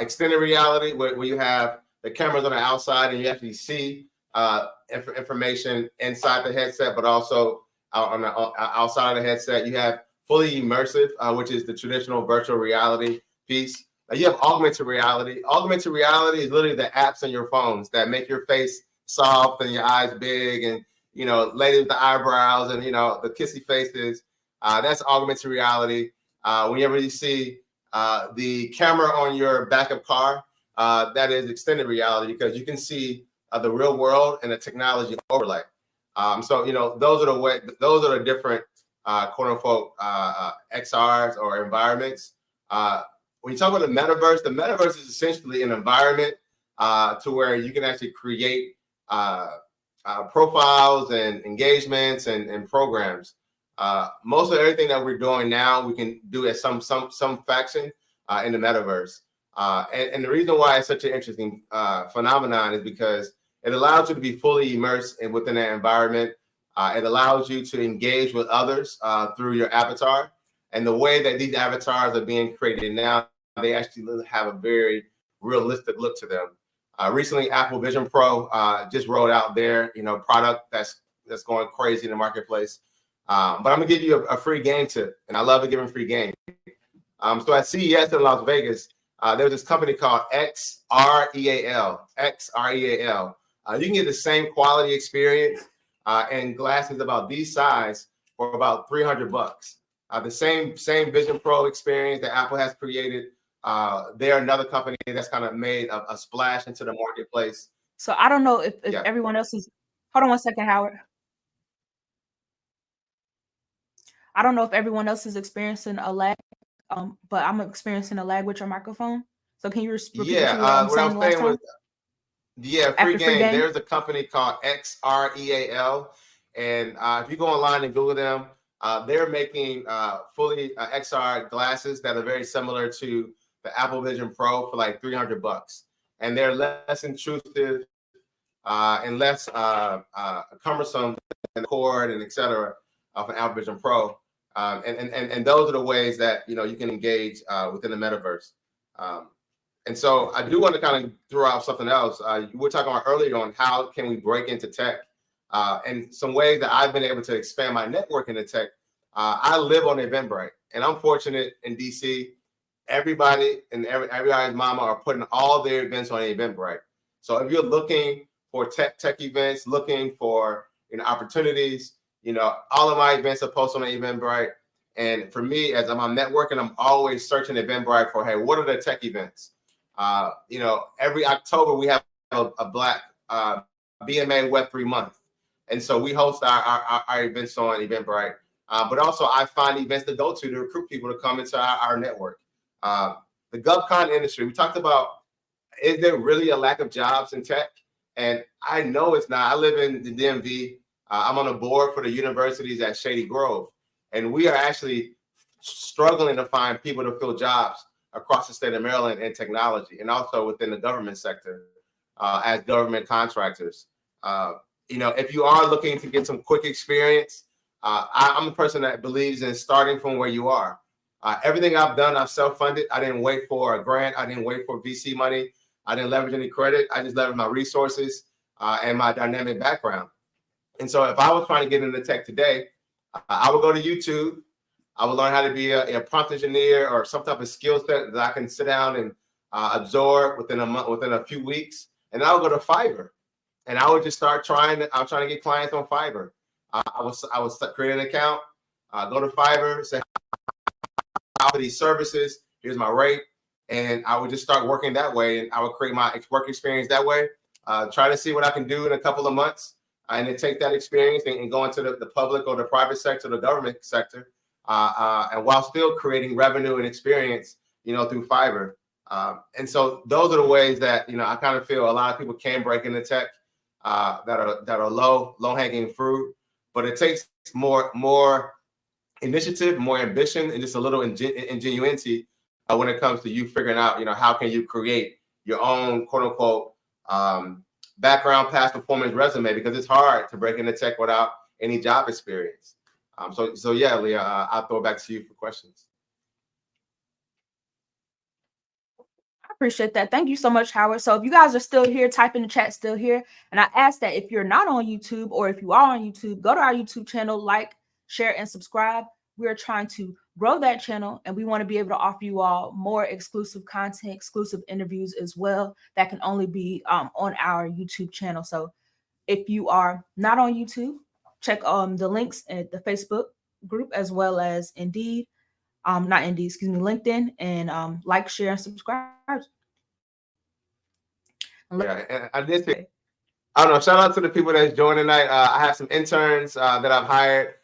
extended reality where you have the cameras on the outside and you actually see information inside the headset, but also on the outside of the headset. You have fully immersive, which is the traditional virtual reality piece. You have augmented reality. Augmented reality is literally the apps on your phones that make your face soft and your eyes big, and ladies with the eyebrows and the kissy faces. That's augmented reality. Whenever you see the camera on your backup car, that is extended reality because you can see the real world and the technology overlay. So those are the different quote unquote XRs or environments. When you talk about the metaverse is essentially an environment to where you can actually create profiles and engagements and programs. Most of everything that we're doing now, we can do at some faction in the metaverse. And the reason why it's such an interesting phenomenon is because it allows you to be fully immersed within that environment. It allows you to engage with others through your avatar. And the way that these avatars are being created now, they actually have a very realistic look to them. Recently, Apple Vision Pro just rolled out their product that's going crazy in the marketplace. But I'm gonna give you a free game tip, and I love giving free games. So at CES in Las Vegas, there's this company called XREAL. You can get the same quality experience and glasses about these size for about $300. The same Vision Pro experience that Apple has created. They're another company that's kind of made a splash into the marketplace. So I don't know if everyone else is. Hold on one second, Howard. I don't know if everyone else is experiencing a lag, but I'm experiencing a lag with your microphone. So can you repeat what you were saying last time? Free game. There's a company called XREAL, and if you go online and Google them, they're making fully XR glasses that are very similar to the Apple Vision Pro for like $300, and they're less intrusive and less cumbersome than the cord and etc. Of an Apple Vision Pro, and those are the ways that you can engage within the metaverse. And so I do want to kind of throw out something else. We were talking about earlier on how can we break into tech, and some ways that I've been able to expand my network into tech. I live on Eventbrite, and I'm fortunate in DC. Everybody and everybody's mama are putting all their events on Eventbrite. So if you're looking for tech events, looking for opportunities, all of my events are posted on Eventbrite. And for me, as I'm networking, I'm always searching Eventbrite for, hey, what are the tech events? Every October we have a Black BMA Web3 month, and so we host our events on Eventbrite. But also, I find events to go to recruit people to come into our network. The GovCon industry, we talked about, is there really a lack of jobs in tech? And I know it's not. I live in the DMV. I'm on the board for the universities at Shady Grove. And we are actually struggling to find people to fill jobs across the state of Maryland in technology and also within the government sector as government contractors. If you are looking to get some quick experience, I'm a person that believes in starting from where you are. Everything I've done, I've self-funded. I didn't wait for a grant. I didn't wait for VC money. I didn't leverage any credit. I just leveraged my resources and my dynamic background. And so if I was trying to get into tech today, I would go to YouTube. I would learn how to be a prompt engineer or some type of skill set that I can sit down and absorb within a month, within a few weeks. And I would go to Fiverr, and I would just start trying to get clients on Fiverr. I would create an account, go to Fiverr, say how for these services. Here's my rate, and I would just start working that way. And I would create my work experience that way. Try to see what I can do in a couple of months, and then take that experience and go into the public or the private sector, the government sector. And while still creating revenue and experience, through Fiverr. And so those are the ways that, I kind of feel a lot of people can break into tech that are low hanging fruit, but it takes more initiative, more ambition, and just a little ingenuity when it comes to you figuring out, how can you create your own quote unquote background, past performance resume, because it's hard to break into tech without any job experience. So yeah, Leah, I'll throw it back to you for questions. I appreciate that. Thank you so much, Howard. So if you guys are still here, type in the chat still here. And I ask that if you're not on YouTube, or if you are on YouTube, go to our YouTube channel, like, share, and subscribe. We're trying to grow that channel, and we want to be able to offer you all more exclusive content, exclusive interviews as well, that can only be on our YouTube channel. So if you are not on YouTube, check the links at the Facebook group, as well as Indeed, not Indeed, excuse me, LinkedIn, and like, share, and subscribe. Yeah, and I did say, I don't know, shout out to the people that's joining tonight. I have some interns that I've hired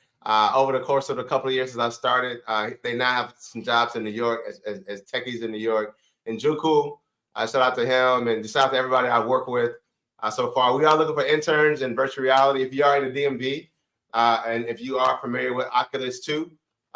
over the course of a couple of years since I started. They now have some jobs in New York as techies in New York. And Juku, shout out to him, and shout out to everybody I work with so far. We are looking for interns in virtual reality. If you are in the DMV, and if you are familiar with Oculus 2,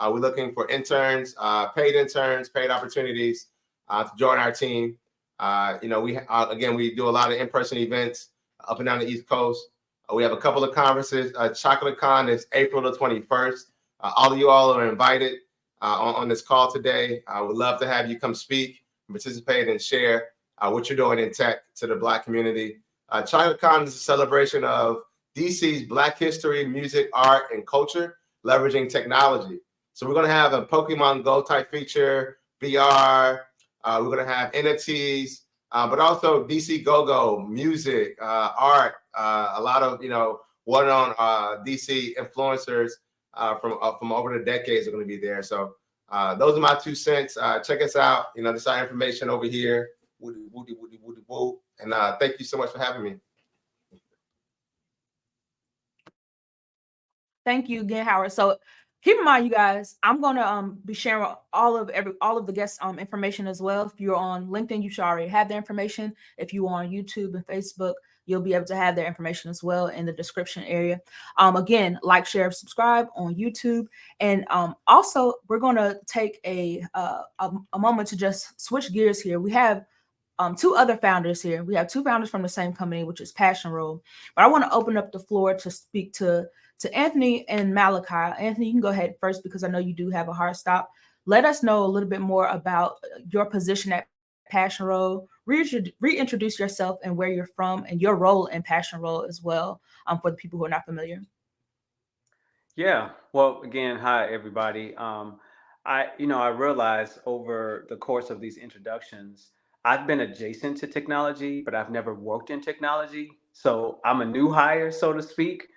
we're looking for interns, paid opportunities to join our team. We do a lot of in-person events up and down the East Coast. We have a couple of conferences. Chocolate Con is April the 21st. All of you all are invited on this call today. I would love to have you come speak, participate, and share what you're doing in tech to the Black community. Chocolate Con is a celebration of DC's Black history, music, art, and culture, leveraging technology. So we're going to have a Pokemon Go type feature, VR. We're going to have NFTs, but also DC Go-Go, music, art, a lot of, well-known DC influencers from over the decades are going to be there. So those are my 2 cents. Check us out. This our information over here. And thank you so much for having me. Thank you again, Howard. So keep in mind, you guys, I'm gonna be sharing all of the guests' information as well. If you're on LinkedIn, you should already have their information. If you are on YouTube and Facebook, you'll be able to have their information as well in the description area. Again, like, share, subscribe on YouTube, and also we're gonna take a moment to just switch gears here. We have 2 other founders here. We have 2 founders from the same company, which is Passion Roll. But I want to open up the floor to speak to Anthony and Malachi. Anthony, you can go ahead first because I know you do have a hard stop. Let us know a little bit more about your position at Passion Roll. Reintroduce yourself and where you're from and your role in Passion Roll as well, for the people who are not familiar. Yeah. Well, again, hi, everybody. I realized over the course of these introductions, I've been adjacent to technology, but I've never worked in technology. So I'm a new hire, so to speak.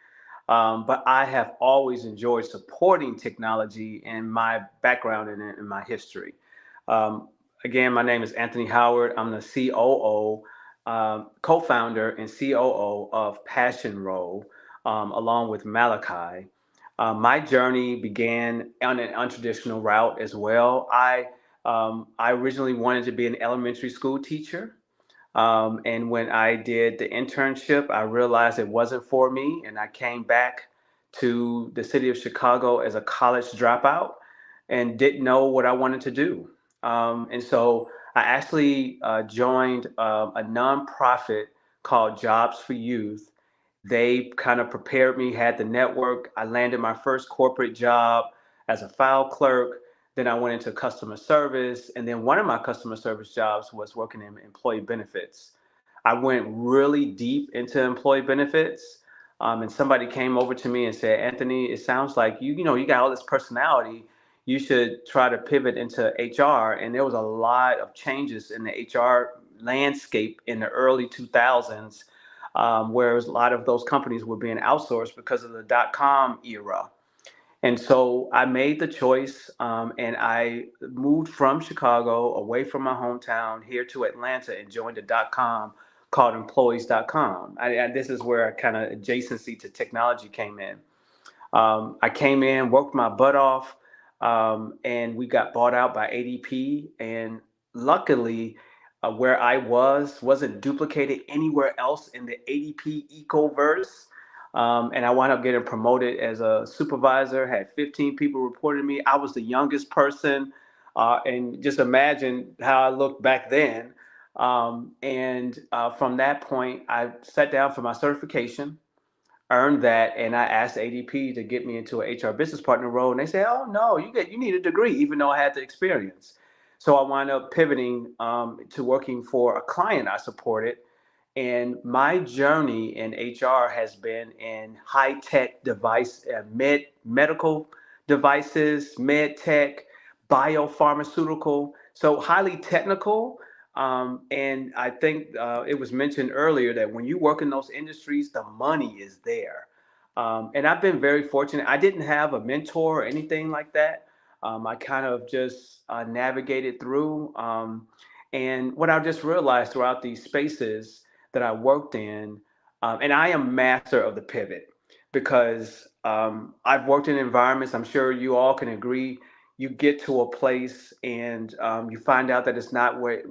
But I have always enjoyed supporting technology and my background in my history. Again, my name is Anthony Howard. I'm the COO, co-founder and COO of Passion Roll, along with Malachi. My journey began on an untraditional route as well. I originally wanted to be an elementary school teacher. And when I did the internship, I realized it wasn't for me. And I came back to the city of Chicago as a college dropout and didn't know what I wanted to do. And so I actually joined a nonprofit called Jobs for Youth. They kind of prepared me, had the network. I landed my first corporate job as a file clerk. Then I went into customer service. And then one of my customer service jobs was working in employee benefits. I went really deep into employee benefits. And somebody came over to me and said, Anthony, it sounds like you got all this personality. You should try to pivot into HR. And there was a lot of changes in the HR landscape in the early 2000s, where a lot of those companies were being outsourced because of the dot-com era. And so I made the choice, and I moved from Chicago, away from my hometown, here to Atlanta and joined a .com called employees.com. This is where kind of adjacency to technology came in. I came in, worked my butt off, and we got bought out by ADP. And luckily, where I wasn't duplicated anywhere else in the ADP ecoverse. And I wound up getting promoted as a supervisor, had 15 people reporting to me. I was the youngest person. And just imagine how I looked back then. And from that point, I sat down for my certification, earned that, and I asked ADP to get me into an HR business partner role, and they said, "Oh no, you need a degree," even though I had the experience. So I wound up pivoting to working for a client I supported, and my journey in HR has been in high tech device, medical devices, med tech, biopharmaceutical, so highly technical. And I think it was mentioned earlier that when you work in those industries, the money is there. And I've been very fortunate. I didn't have a mentor or anything like that. I kind of just navigated through. And what I just realized throughout these spaces that I worked in, and I am master of the pivot because I've worked in environments, I'm sure you all can agree, you get to a place and you find out that it's not what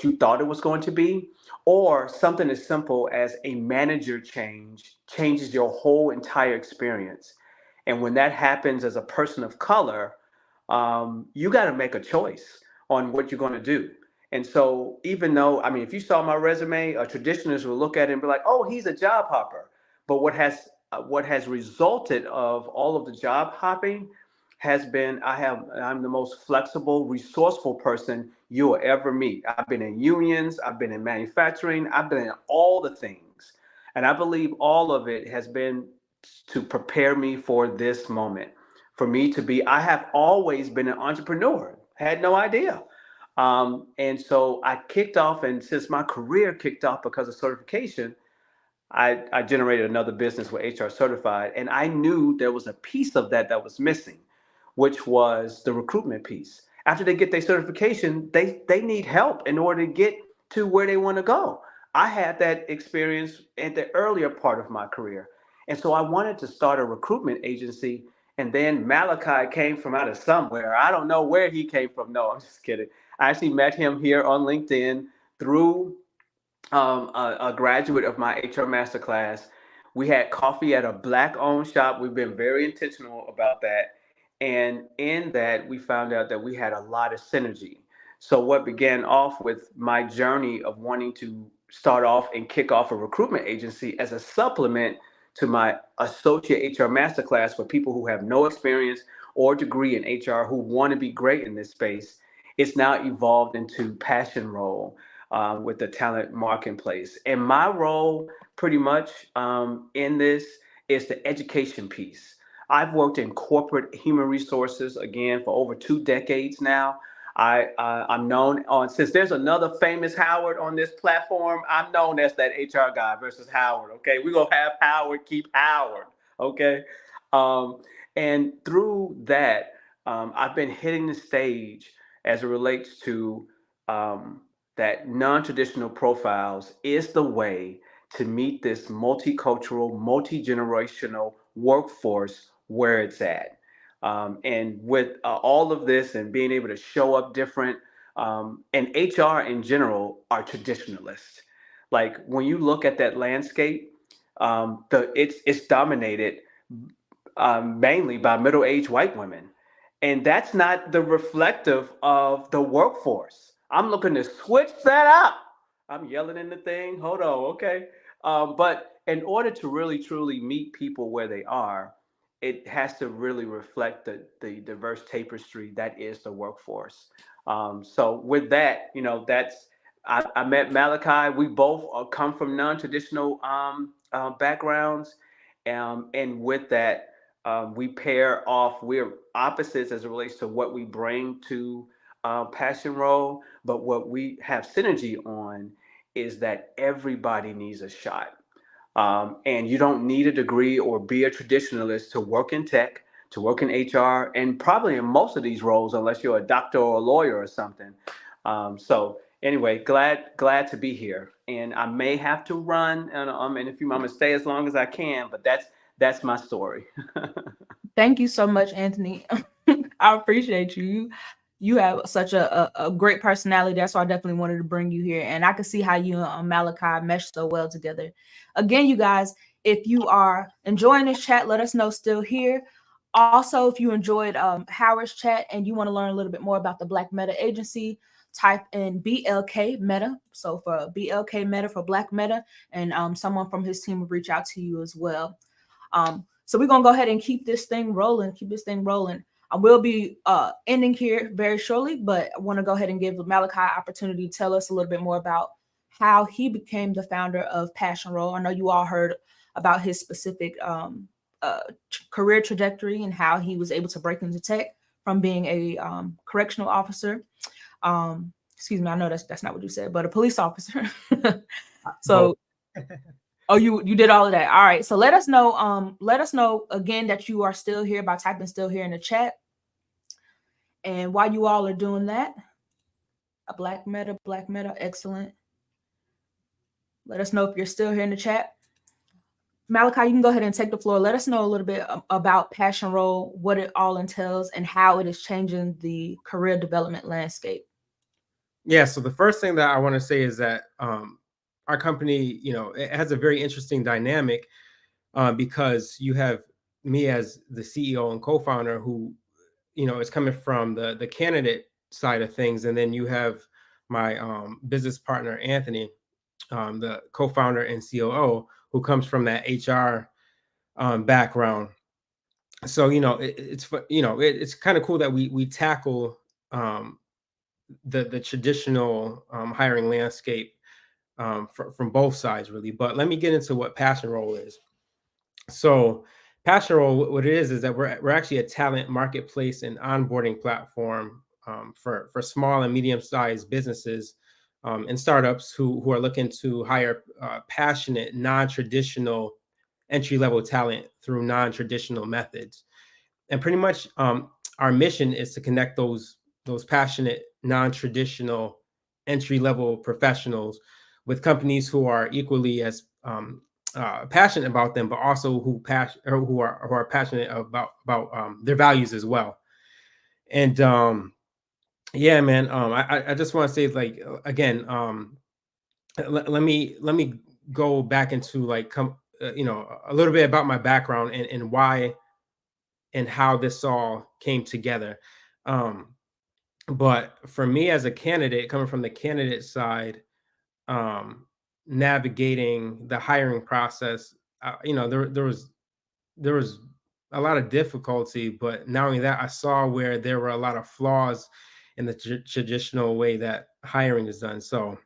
you thought it was going to be, or something as simple as a manager changes your whole entire experience. And when that happens as a person of color, you got to make a choice on what you're going to do. And so even though, I mean, if you saw my resume, a traditionalist will look at it and be like, oh, he's a job hopper. But what has resulted of all of the job hopping has been I'm the most flexible, resourceful person you will ever meet. I've been in unions, I've been in manufacturing, I've been in all the things. And I believe all of it has been to prepare me for this moment. For me to be, I have always been an entrepreneur, had no idea. And so I kicked off, and since my career kicked off because of certification, I generated another business with HR Certified, and I knew there was a piece of that was missing, which was the recruitment piece. After they get their certification, they need help in order to get to where they want to go. I had that experience at the earlier part of my career. And so I wanted to start a recruitment agency. And then Malachi came from out of somewhere. I don't know where he came from. No, I'm just kidding. I actually met him here on LinkedIn through a graduate of my HR masterclass. We had coffee at a Black-owned shop. We've been very intentional about that. And in that, we found out that we had a lot of synergy. So what began off with my journey of wanting to start off and kick off a recruitment agency as a supplement to my associate HR masterclass for people who have no experience or degree in HR who want to be great in this space, it's now evolved into passion role with the talent marketplace. And my role pretty much in this is the education piece. I've worked in corporate human resources, again, for over 2 decades now. I'm known on, since there's another famous Howard on this platform, I'm known as that HR guy versus Howard, okay? We're going to have Howard keep Howard, okay? And through that, I've been hitting the stage as it relates to that non-traditional profiles is the way to meet this multicultural, multi-generational workforce where it's at. And with all of this and being able to show up different, And HR in general are traditionalists. Like when you look at that landscape, it's dominated mainly by middle-aged white women, and that's not the reflective of the workforce. I'm looking to switch that up. I'm yelling in the thing. Hold on, okay. But in order to really truly meet people where they are, it has to really reflect the diverse tapestry that is the workforce. So with that, that's I met Malachi. We both come from non-traditional backgrounds, and with that, we pair off. We're opposites as it relates to what we bring to Passion Role, but what we have synergy on is that everybody needs a shot. And you don't need a degree or be a traditionalist to work in tech, to work in HR, and probably in most of these roles, unless you're a doctor or a lawyer or something. So anyway, glad to be here. And I may have to run, and if you want to stay as long as I can, but that's my story. Thank you so much, Anthony. I appreciate you. You have such a great personality. That's why I definitely wanted to bring you here. And I could see how you and Malachi mesh so well together. Again, you guys, if you are enjoying this chat, let us know still here. Also, if you enjoyed Howard's chat and you want to learn a little bit more about the Black Meta Agency, type in BLK Meta. So for BLK Meta for Black Meta, and someone from his team will reach out to you as well. So we're going to go ahead and keep this thing rolling. I will be ending here very shortly, but I want to go ahead and give Malachi opportunity to tell us a little bit more about how he became the founder of Passion Role. I know you all heard about his specific career trajectory and how he was able to break into tech from being a correctional officer. Excuse me, I know that's not what you said, but a police officer. So oh, you did all of that. All right. So let us know again that you are still here by typing still here in the chat. And while you all are doing that, a Black Meta, excellent. Let us know if you're still here in the chat. Malachi, you can go ahead and take the floor. Let us know a little bit about Passion Role, what it all entails, and how it is changing the career development landscape. Yeah, so the first thing that I want to say is that our company, it has a very interesting dynamic because you have me as the CEO and co-founder who, is coming from the candidate side of things. And then you have my business partner, Anthony, the co-founder and COO, who comes from that HR background. So, it's kind of cool that we tackle the traditional hiring landscape from both sides, really. But let me get into what Passion Role is. So Passion Role, what it is that we're actually a talent marketplace and onboarding platform for small and medium-sized businesses and startups who are looking to hire passionate, non-traditional entry-level talent through non-traditional methods. And pretty much our mission is to connect those passionate, non-traditional entry-level professionals with companies who are equally as passionate about them, but also who are passionate about their values as well. And yeah, man, I just want to say, like, again, let me go back into like a little bit about my background and why and how this all came together. But for me as a candidate, coming from the candidate side, navigating the hiring process, there was a lot of difficulty, but not only that, I saw where there were a lot of flaws in the traditional way that hiring is done. So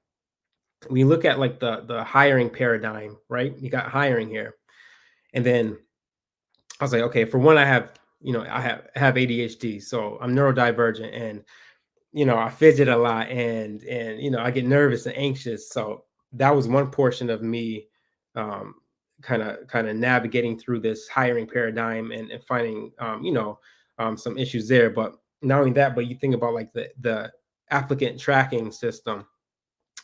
we look at like the hiring paradigm, right? You got hiring here, and then I was like, okay, for one, I have ADHD, so I'm neurodivergent, and I fidget a lot, and I get nervous and anxious. So that was one portion of me kind of navigating through this hiring paradigm and finding some issues there. But not only that, but you think about like the applicant tracking system.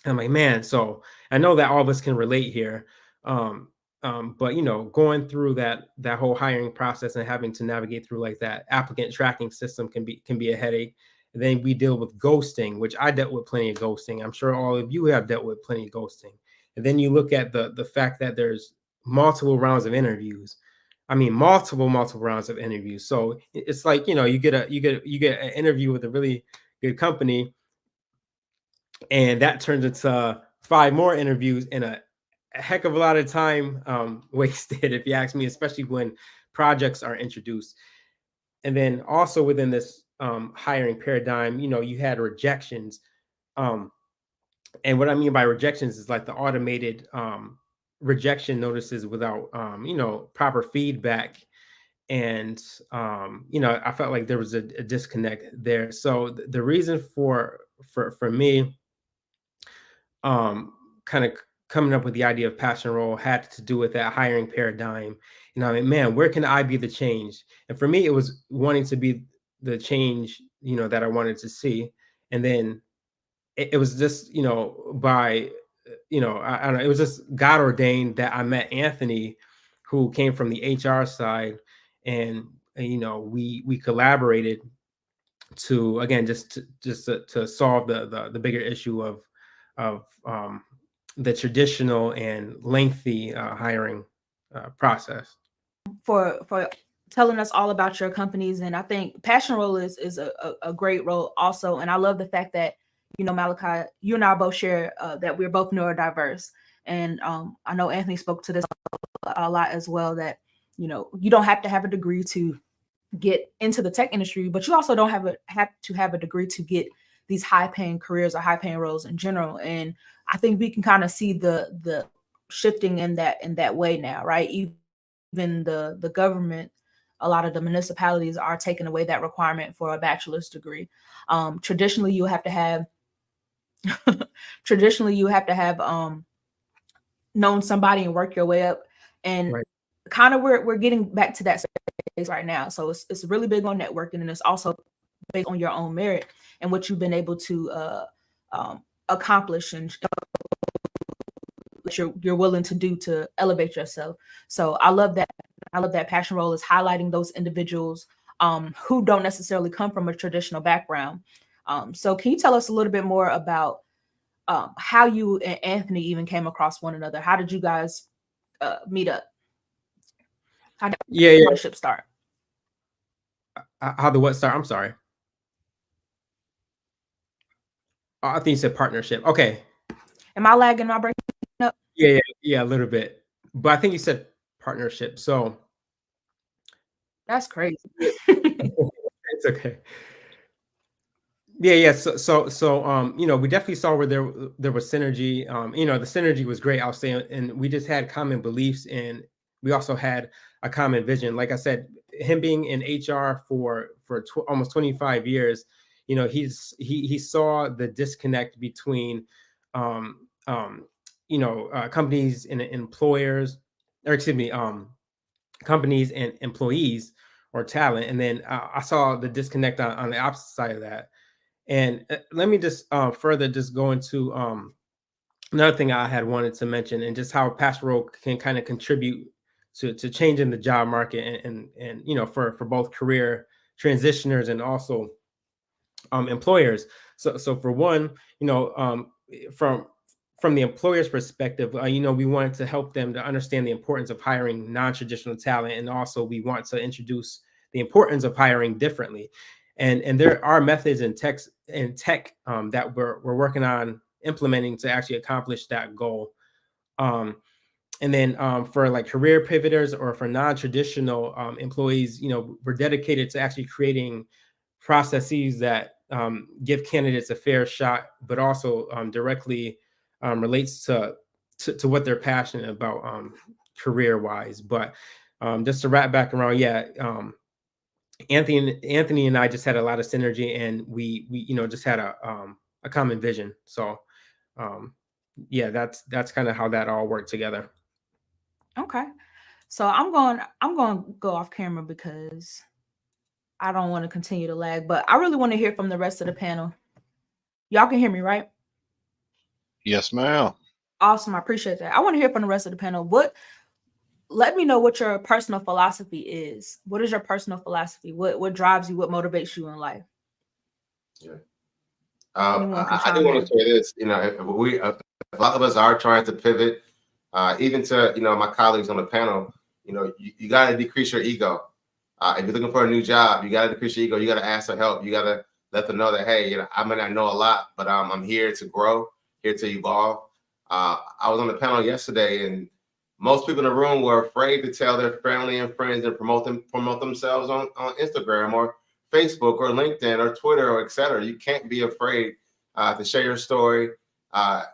I'm like, man, so I know that all of us can relate here. But going through that whole hiring process and having to navigate through like that applicant tracking system can be a headache. And then we deal with ghosting, which I dealt with plenty of ghosting. I'm sure all of you have dealt with plenty of ghosting. And then you look at the fact that there's multiple rounds of interviews. I mean, multiple rounds of interviews. So it's like, you know, you get an interview with a really good company, and that turns into 5 more interviews and a heck of a lot of time wasted, if you ask me, especially when projects are introduced. And then also within this hiring paradigm, you know, you had rejections. And what I mean by rejections is like the automated rejection notices without, you know, proper feedback. And, you know, I felt like there was a disconnect there. So the reason for me kind of coming up with the idea of passion role had to do with that hiring paradigm. You know, I mean, man, where can I be the change? And for me, it was wanting to be the change, you know, that I wanted to see. And then it was just, you know, by, you know, I don't know, it was just God ordained that I met Anthony, who came from the HR side, and you know, we collaborated to, again, just to solve the bigger issue of the traditional and lengthy hiring process. For telling us all about your companies. And I think passion role is a great role also. And I love the fact that, you know, Malachi, you and I both share that we're both neurodiverse. And I know Anthony spoke to this a lot as well, that, you know, you don't have to have a degree to get into the tech industry, but you also don't have to have a degree to get these high paying careers or high paying roles in general. And I think we can kind of see the shifting in that way now, right? Even the government, a lot of the municipalities are taking away that requirement for a bachelor's degree. Traditionally, you have to have known somebody and work your way up. And Right. kind of we're getting back to that space right now. So it's really big on networking, and it's also based on your own merit and what you've been able to accomplish and what you're willing to do to elevate yourself. So I love that. I love that passion role is highlighting those individuals who don't necessarily come from a traditional background. So can you tell us a little bit more about how you and Anthony even came across one another? How did you guys meet up? How did the partnership start? How the what start? I'm sorry. Oh, I think you said partnership. Okay. Am I lagging? Am I breaking up? Yeah, a little bit. But I think you said partnership. So That's crazy. it's okay. Yeah. So you know, we definitely saw where there was synergy. You know, the synergy was great, I'll say, and we just had common beliefs, and we also had a common vision. Like I said, him being in HR for almost 25 years, you know, he saw the disconnect between you know, companies and employers, or excuse me, companies and employees or talent. And then I saw the disconnect on the opposite side of that. And let me just further just go into another thing I had wanted to mention, and just how pastoral can kind of contribute to changing the job market and you know, for both career transitioners and also employers. So for one, you know, from the employer's perspective, you know, we wanted to help them to understand the importance of hiring non-traditional talent, and also we want to introduce the importance of hiring differently. And there are methods in tech that we're working on implementing to actually accomplish that goal. And then for like career pivoters or for non-traditional employees, you know, we're dedicated to actually creating processes that give candidates a fair shot, but also directly relates to what they're passionate about career-wise. But just to wrap back around, Anthony and I just had a lot of synergy, and we you know, just had a common vision. So yeah, that's kind of how that all worked together. Okay. So I'm going to go off camera because I don't want to continue to lag, but I really want to hear from the rest of the panel. Y'all can hear me, right? Yes, ma'am. Awesome. I appreciate that. I want to hear from the rest of the panel. Let me know what your personal philosophy is. What is your personal philosophy? What drives you? What motivates you in life? I do want to say this. You know, if a lot of us are trying to pivot, even to my colleagues on the panel. You know, you got to decrease your ego. If you're looking for a new job, you got to decrease your ego. You got to ask for help. You got to let them know that, hey, I may not know a lot, but I'm here to grow, here to evolve. I was on the panel yesterday, and most people in the room were afraid to tell their family and friends and promote themselves on Instagram or Facebook or LinkedIn or Twitter or etc. You can't be afraid to share your story.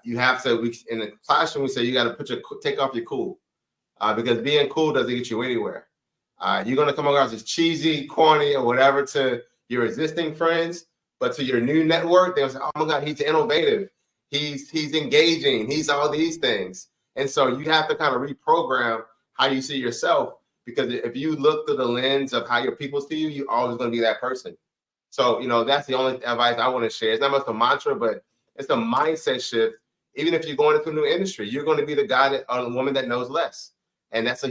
You have to. In the classroom, we say you got to take off your cool, because being cool doesn't get you anywhere. You're gonna come across as cheesy, corny, or whatever to your existing friends, but to your new network, they'll say, "Oh my God, he's innovative. He's engaging. He's all these things." And so you have to kind of reprogram how you see yourself, because if you look through the lens of how your people see you, you're always going to be that person. So, that's the only advice I want to share. It's not much a mantra, but it's a mindset shift. Even if you're going into a new industry, you're going to be the guy or the woman that knows less. And that's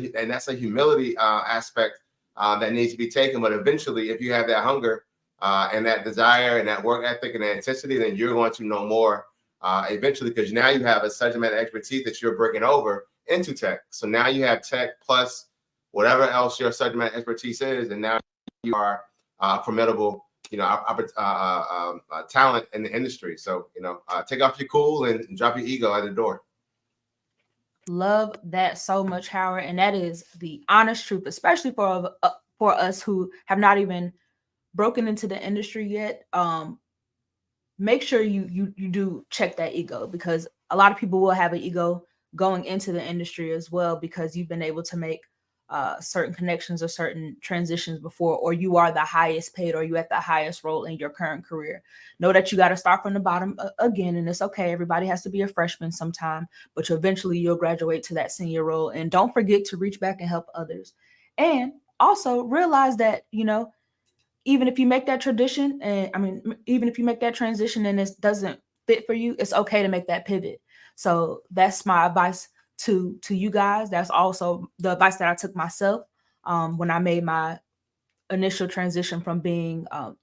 a humility aspect that needs to be taken. But eventually, if you have that hunger and that desire and that work ethic and that intensity, then you're going to know more eventually, because now you have a subject matter expertise that you're bringing over into tech. So now you have tech plus whatever else your subject matter expertise is, and now you are formidable, talent in the industry. So take off your cool and drop your ego at the door. Love that so much, Howard, and that is the honest truth, especially for us who have not even broken into the industry yet. Make sure you do check that ego, because a lot of people will have an ego going into the industry as well, because you've been able to make certain connections or certain transitions before, or you are the highest paid, or you at the highest role in your current career. Know that you got to start from the bottom again, and it's okay. Everybody has to be a freshman sometime, but eventually you'll graduate to that senior role. And don't forget to reach back and help others. And also realize that, even if you make that transition, even if you make that transition and it doesn't fit for you, it's okay to make that pivot. So that's my advice to you guys. That's also the advice that I took myself when I made my initial transition from being a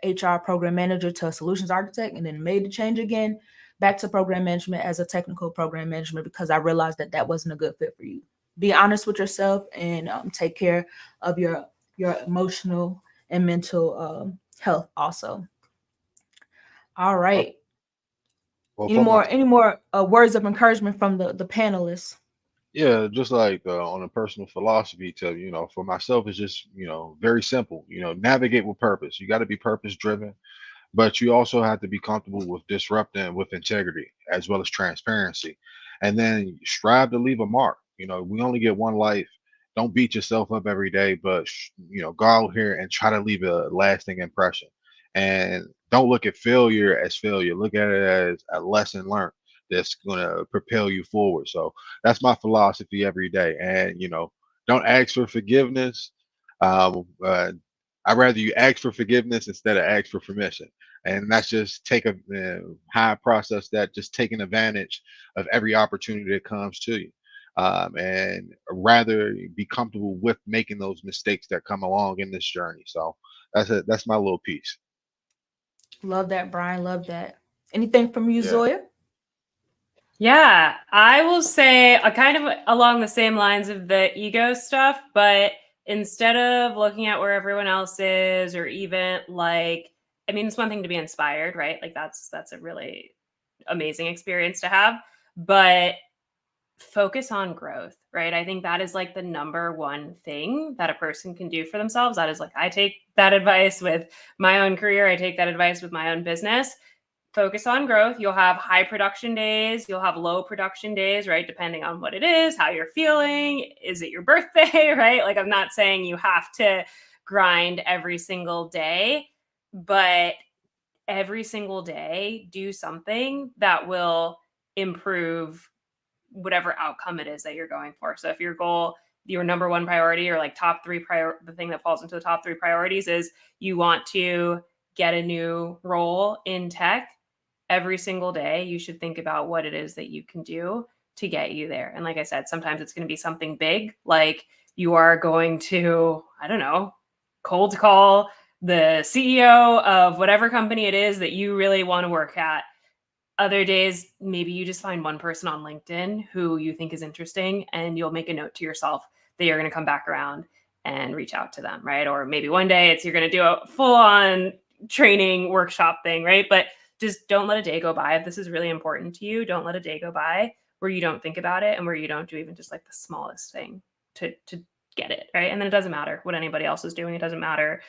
HR program manager to a solutions architect, and then made the change again back to program management as a technical program management, because I realized that that wasn't a good fit for you. Be honest with yourself and take care of your emotional and mental health also. All right. Well, any more words of encouragement from the panelists? Yeah, just like on a personal philosophy for myself, it's just, very simple, navigate with purpose. You got to be purpose driven, but you also have to be comfortable with disrupting with integrity as well as transparency. And then strive to leave a mark. We only get one life. Don't beat yourself up every day, but, go out here and try to leave a lasting impression. And don't look at failure as failure. Look at it as a lesson learned that's going to propel you forward. So that's my philosophy every day. And, don't ask for forgiveness. I'd rather you ask for forgiveness instead of ask for permission. And that's just how I process that, just taking advantage of every opportunity that comes to you. And rather be comfortable with making those mistakes that come along in this journey. So that's my little piece. Love that, Brian. Love that. Anything from you, Yeah. Zoya? Yeah, I will say kind of along the same lines of the ego stuff, but instead of looking at where everyone else is, or even it's one thing to be inspired, right? Like that's a really amazing experience to have, but focus on growth, right? I think that is like the number one thing that a person can do for themselves. That is I take that advice with my own career. I take that advice with my own business. Focus on growth. You'll have high production days. You'll have low production days, right? Depending on what it is, how you're feeling. Is it your birthday, right? I'm not saying you have to grind every single day, but every single day, do something that will improve whatever outcome it is that you're going for. So if your goal, your number one priority, or top three the thing that falls into the top three priorities is you want to get a new role in tech, every single day, you should think about what it is that you can do to get you there. And like I said, sometimes it's going to be something big, like you are going to, I don't know, cold call the CEO of whatever company it is that you really want to work at. Other days, maybe you just find one person on LinkedIn who you think is interesting, and you'll make a note to yourself that you're going to come back around and reach out to them, right? Or maybe one day you're going to do a full-on training workshop thing, right? But just don't let a day go by. If this is really important to you, don't let a day go by where you don't think about it and where you don't do even just like the smallest thing to get it, right? And then it doesn't matter what anybody else is doing. It doesn't matter,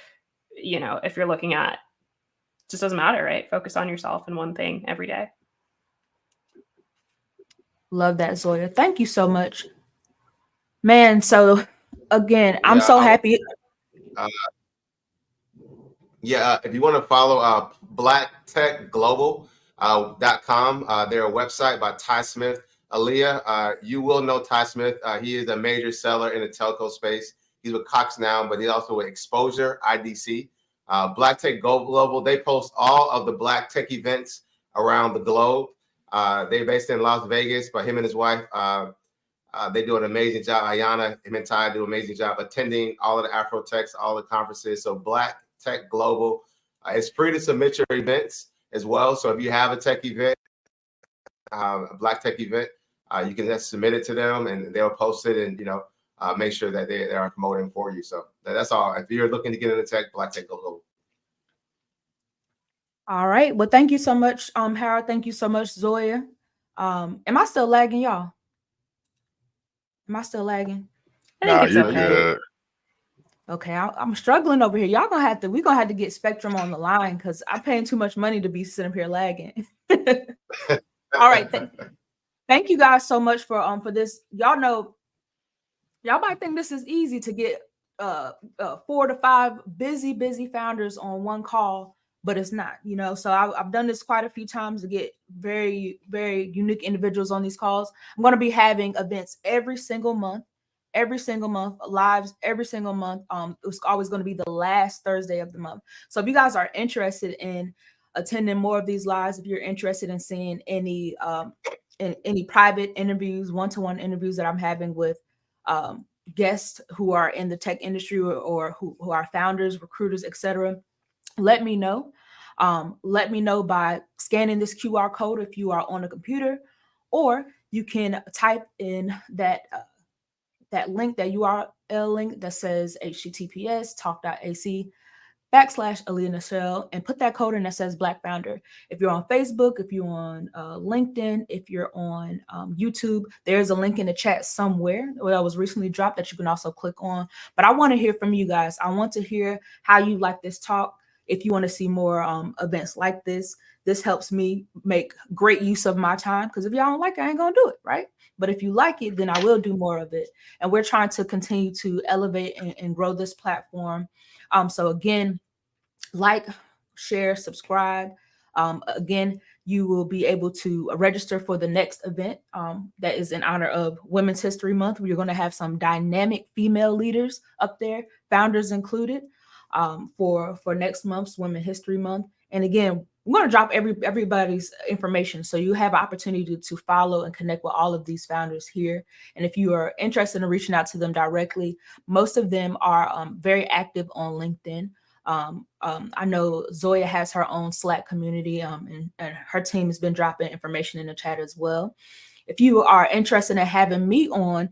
if you're looking at, it just doesn't matter, right? Focus on yourself and one thing every day. Love that, Zoya. Thank you so much. Man, so again, I'm so happy. If you want to follow blacktechglobal.com, they're a website by Ty Smith. Aileah, you will know Ty Smith. He is a major seller in the telco space. He's with Cox now, but he's also with Exposure, IDC. Black Tech Global, they post all of the Black Tech events around the globe. They're based in Las Vegas, but him and his wife, they do an amazing job. Ayana, him and Ty do an amazing job attending all of the Afro Techs, all the conferences. So Black Tech Global, it's free to submit your events as well. So if you have a tech event, a Black Tech event, you can just submit it to them and they'll post it and, make sure that they are promoting for you. So that's all. If you're looking to get into tech, Black Tech Global. All right. Well, thank you so much, Harold. Thank you so much, Zoya. Am I still lagging, y'all? Am I still lagging? I think it's you're okay. good. Okay, I'm struggling over here. We're gonna have to get Spectrum on the line because I'm paying too much money to be sitting up here lagging. All right, thank you guys so much for this. Y'all might think this is easy to get 4 to 5 busy founders on one call, but it's not. So I've done this quite a few times to get very, very unique individuals on these calls. I'm going to be having events every single month, lives every single month. It's always going to be the last Thursday of the month. So if you guys are interested in attending more of these lives, if you're interested in seeing any private interviews, one-to-one interviews that I'm having with guests who are in the tech industry or who are founders, recruiters, etc., let me know. Let me know by scanning this QR code if you are on a computer, or you can type in that link, that URL link that says https://talk.ac/Aileah and put that code in that says Black Founder. If you're on Facebook, if you're on LinkedIn, if you're on YouTube, there's a link in the chat somewhere that was recently dropped that you can also click on. But I want to hear from you guys. I want to hear how you like this talk. If you want to see more events like this helps me make great use of my time, because if y'all don't like it, I ain't gonna do it, right? But if you like it, then I will do more of it. And we're trying to continue to elevate and grow this platform. So again, like, share, subscribe. Again, you will be able to register for the next event that is in honor of Women's History Month. We're going to have some dynamic female leaders up there, founders included, for next month's Women's History Month. And again, we're going to drop everybody's information, so you have an opportunity to follow and connect with all of these founders here. And if you are interested in reaching out to them directly, most of them are very active on LinkedIn. I know Zoya has her own Slack community, and her team has been dropping information in the chat as well. If you are interested in having me on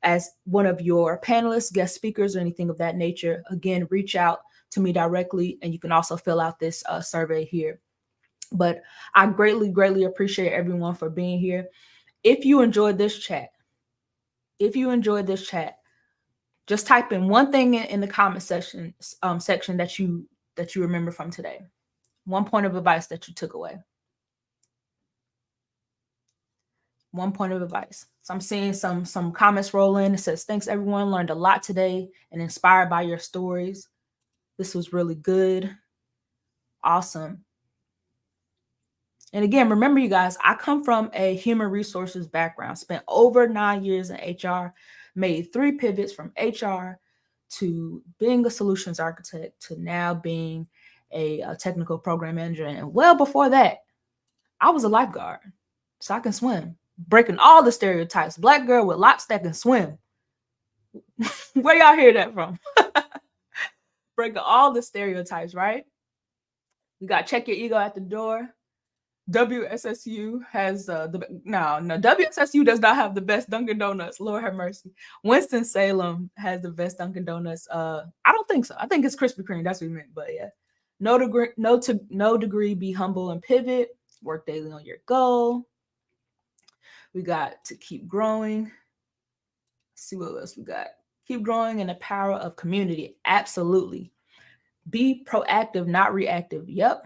as one of your panelists, guest speakers, or anything of that nature, again, reach out to me directly, and you can also fill out this survey here. But I greatly appreciate everyone for being here. If you enjoyed this chat, just type in one thing in the comment section that you remember from today. One point of advice that you took away. One point of advice. So I'm seeing some comments roll in. It says, thanks everyone, learned a lot today and inspired by your stories. This was really good. Awesome. And again, remember, you guys, I come from a human resources background, spent over 9 years in HR, made 3 pivots from HR to being a solutions architect to now being a technical program manager. And well before that, I was a lifeguard, so I can swim, breaking all the stereotypes. Black girl with lobster can swim. Where y'all hear that from? breaking all the stereotypes, right? We got check your ego at the door. WSSU has WSSU does not have the best Dunkin' Donuts. Lord have mercy. Winston-Salem has the best Dunkin' Donuts. I don't think so. I think it's Krispy Kreme. That's what we meant. But yeah, no degree. Be humble and pivot. Work daily on your goal. We got to keep growing. Let's see what else we got. Keep growing in the power of community. Absolutely. Be proactive, not reactive. Yep.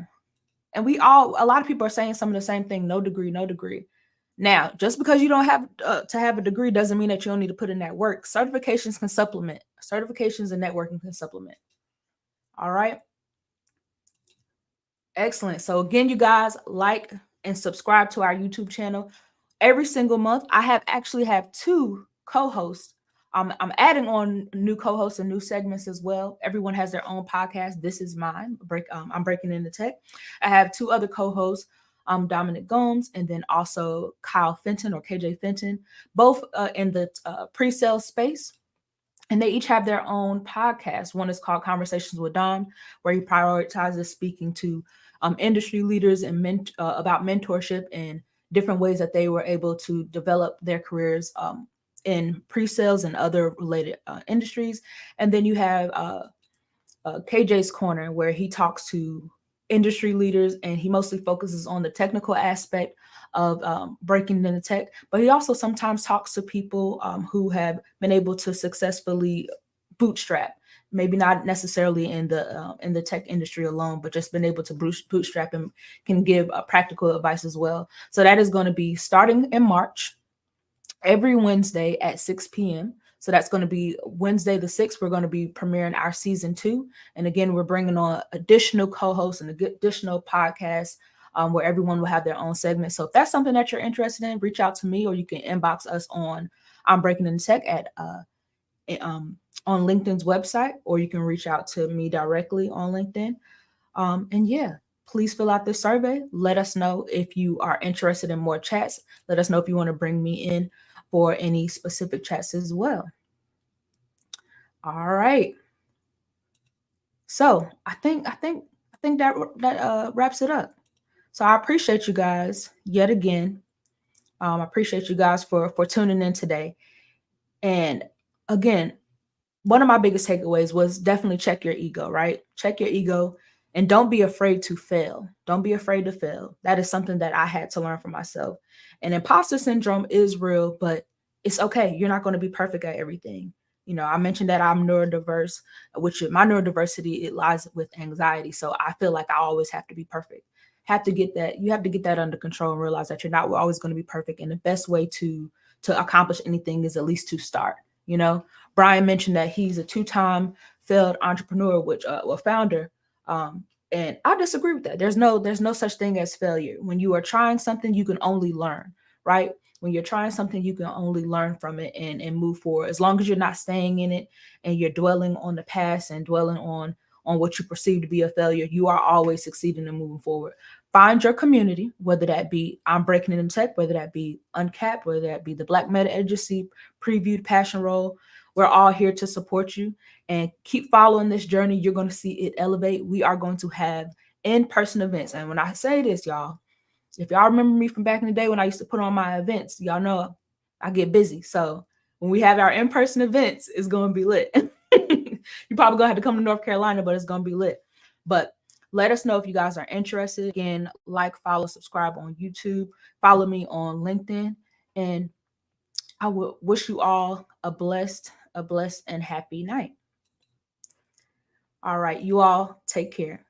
And a lot of people are saying some of the same thing. No degree. Now, just because you don't have to have a degree doesn't mean that you don't need to put in that work. Certifications can supplement. Certifications and networking can supplement. All right. Excellent. So again, you guys, like and subscribe to our YouTube channel. Every single month, I actually have 2 co-hosts. I'm adding on new co-hosts and new segments as well. Everyone has their own podcast. This is mine. I'm breaking into tech. I have 2 other co-hosts, Dominic Gomes and then also Kyle Fenton or KJ Fenton, both in the pre-sale space. And they each have their own podcast. One is called Conversations with Dom, where he prioritizes speaking to industry leaders and about mentorship and different ways that they were able to develop their careers in pre-sales and other related industries. And then you have KJ's Corner, where he talks to industry leaders and he mostly focuses on the technical aspect of breaking into tech, but he also sometimes talks to people who have been able to successfully bootstrap, maybe not necessarily in the tech industry alone, but just been able to bootstrap and can give practical advice as well. So that is going to be starting in March, every Wednesday at 6 p.m. So that's going to be Wednesday the 6th. We're going to be premiering our season 2. And again, we're bringing on additional co-hosts and additional podcasts where everyone will have their own segment. So if that's something that you're interested in, reach out to me, or you can inbox us on I'm Breaking Into Tech at on LinkedIn's website, or you can reach out to me directly on LinkedIn. And yeah, please fill out this survey. Let us know if you are interested in more chats. Let us know if you want to bring me in for any specific chats as well. All right. So I think that wraps it up. So I appreciate you guys yet again. I appreciate you guys for tuning in today. And again, one of my biggest takeaways was definitely check your ego, right? Check your ego and don't be afraid to fail. Don't be afraid to fail. That is something that I had to learn for myself. And imposter syndrome is real, but it's okay. You're not going to be perfect at everything. You know, I mentioned that I'm neurodiverse, which my neurodiversity, it lies with anxiety. So I feel like I always have to be perfect. You have to get that under control and realize that you're not always going to be perfect. And the best way to accomplish anything is at least to start. You know, Brian mentioned that he's a 2-time failed entrepreneur, which a founder. And I disagree with that. There's no such thing as failure. When you are trying something, you can only learn, right? When you're trying something, you can only learn from it and move forward. As long as you're not staying in it and you're dwelling on the past and dwelling on what you perceive to be a failure, you are always succeeding and moving forward. Find your community, whether that be I'm Breaking Into Tech, whether that be Uncapped, whether that be the Black Meta Agency previewed passion role. We're all here to support you and keep following this journey. You're going to see it elevate. We are going to have in-person events. And when I say this, y'all, if y'all remember me from back in the day when I used to put on my events, y'all know I get busy. So when we have our in-person events, it's going to be lit. You probably going to have to come to North Carolina, but it's going to be lit. But let us know if you guys are interested. Again, like, follow, subscribe on YouTube. Follow me on LinkedIn. And I will wish you all a blessed and happy night. All right, you all take care.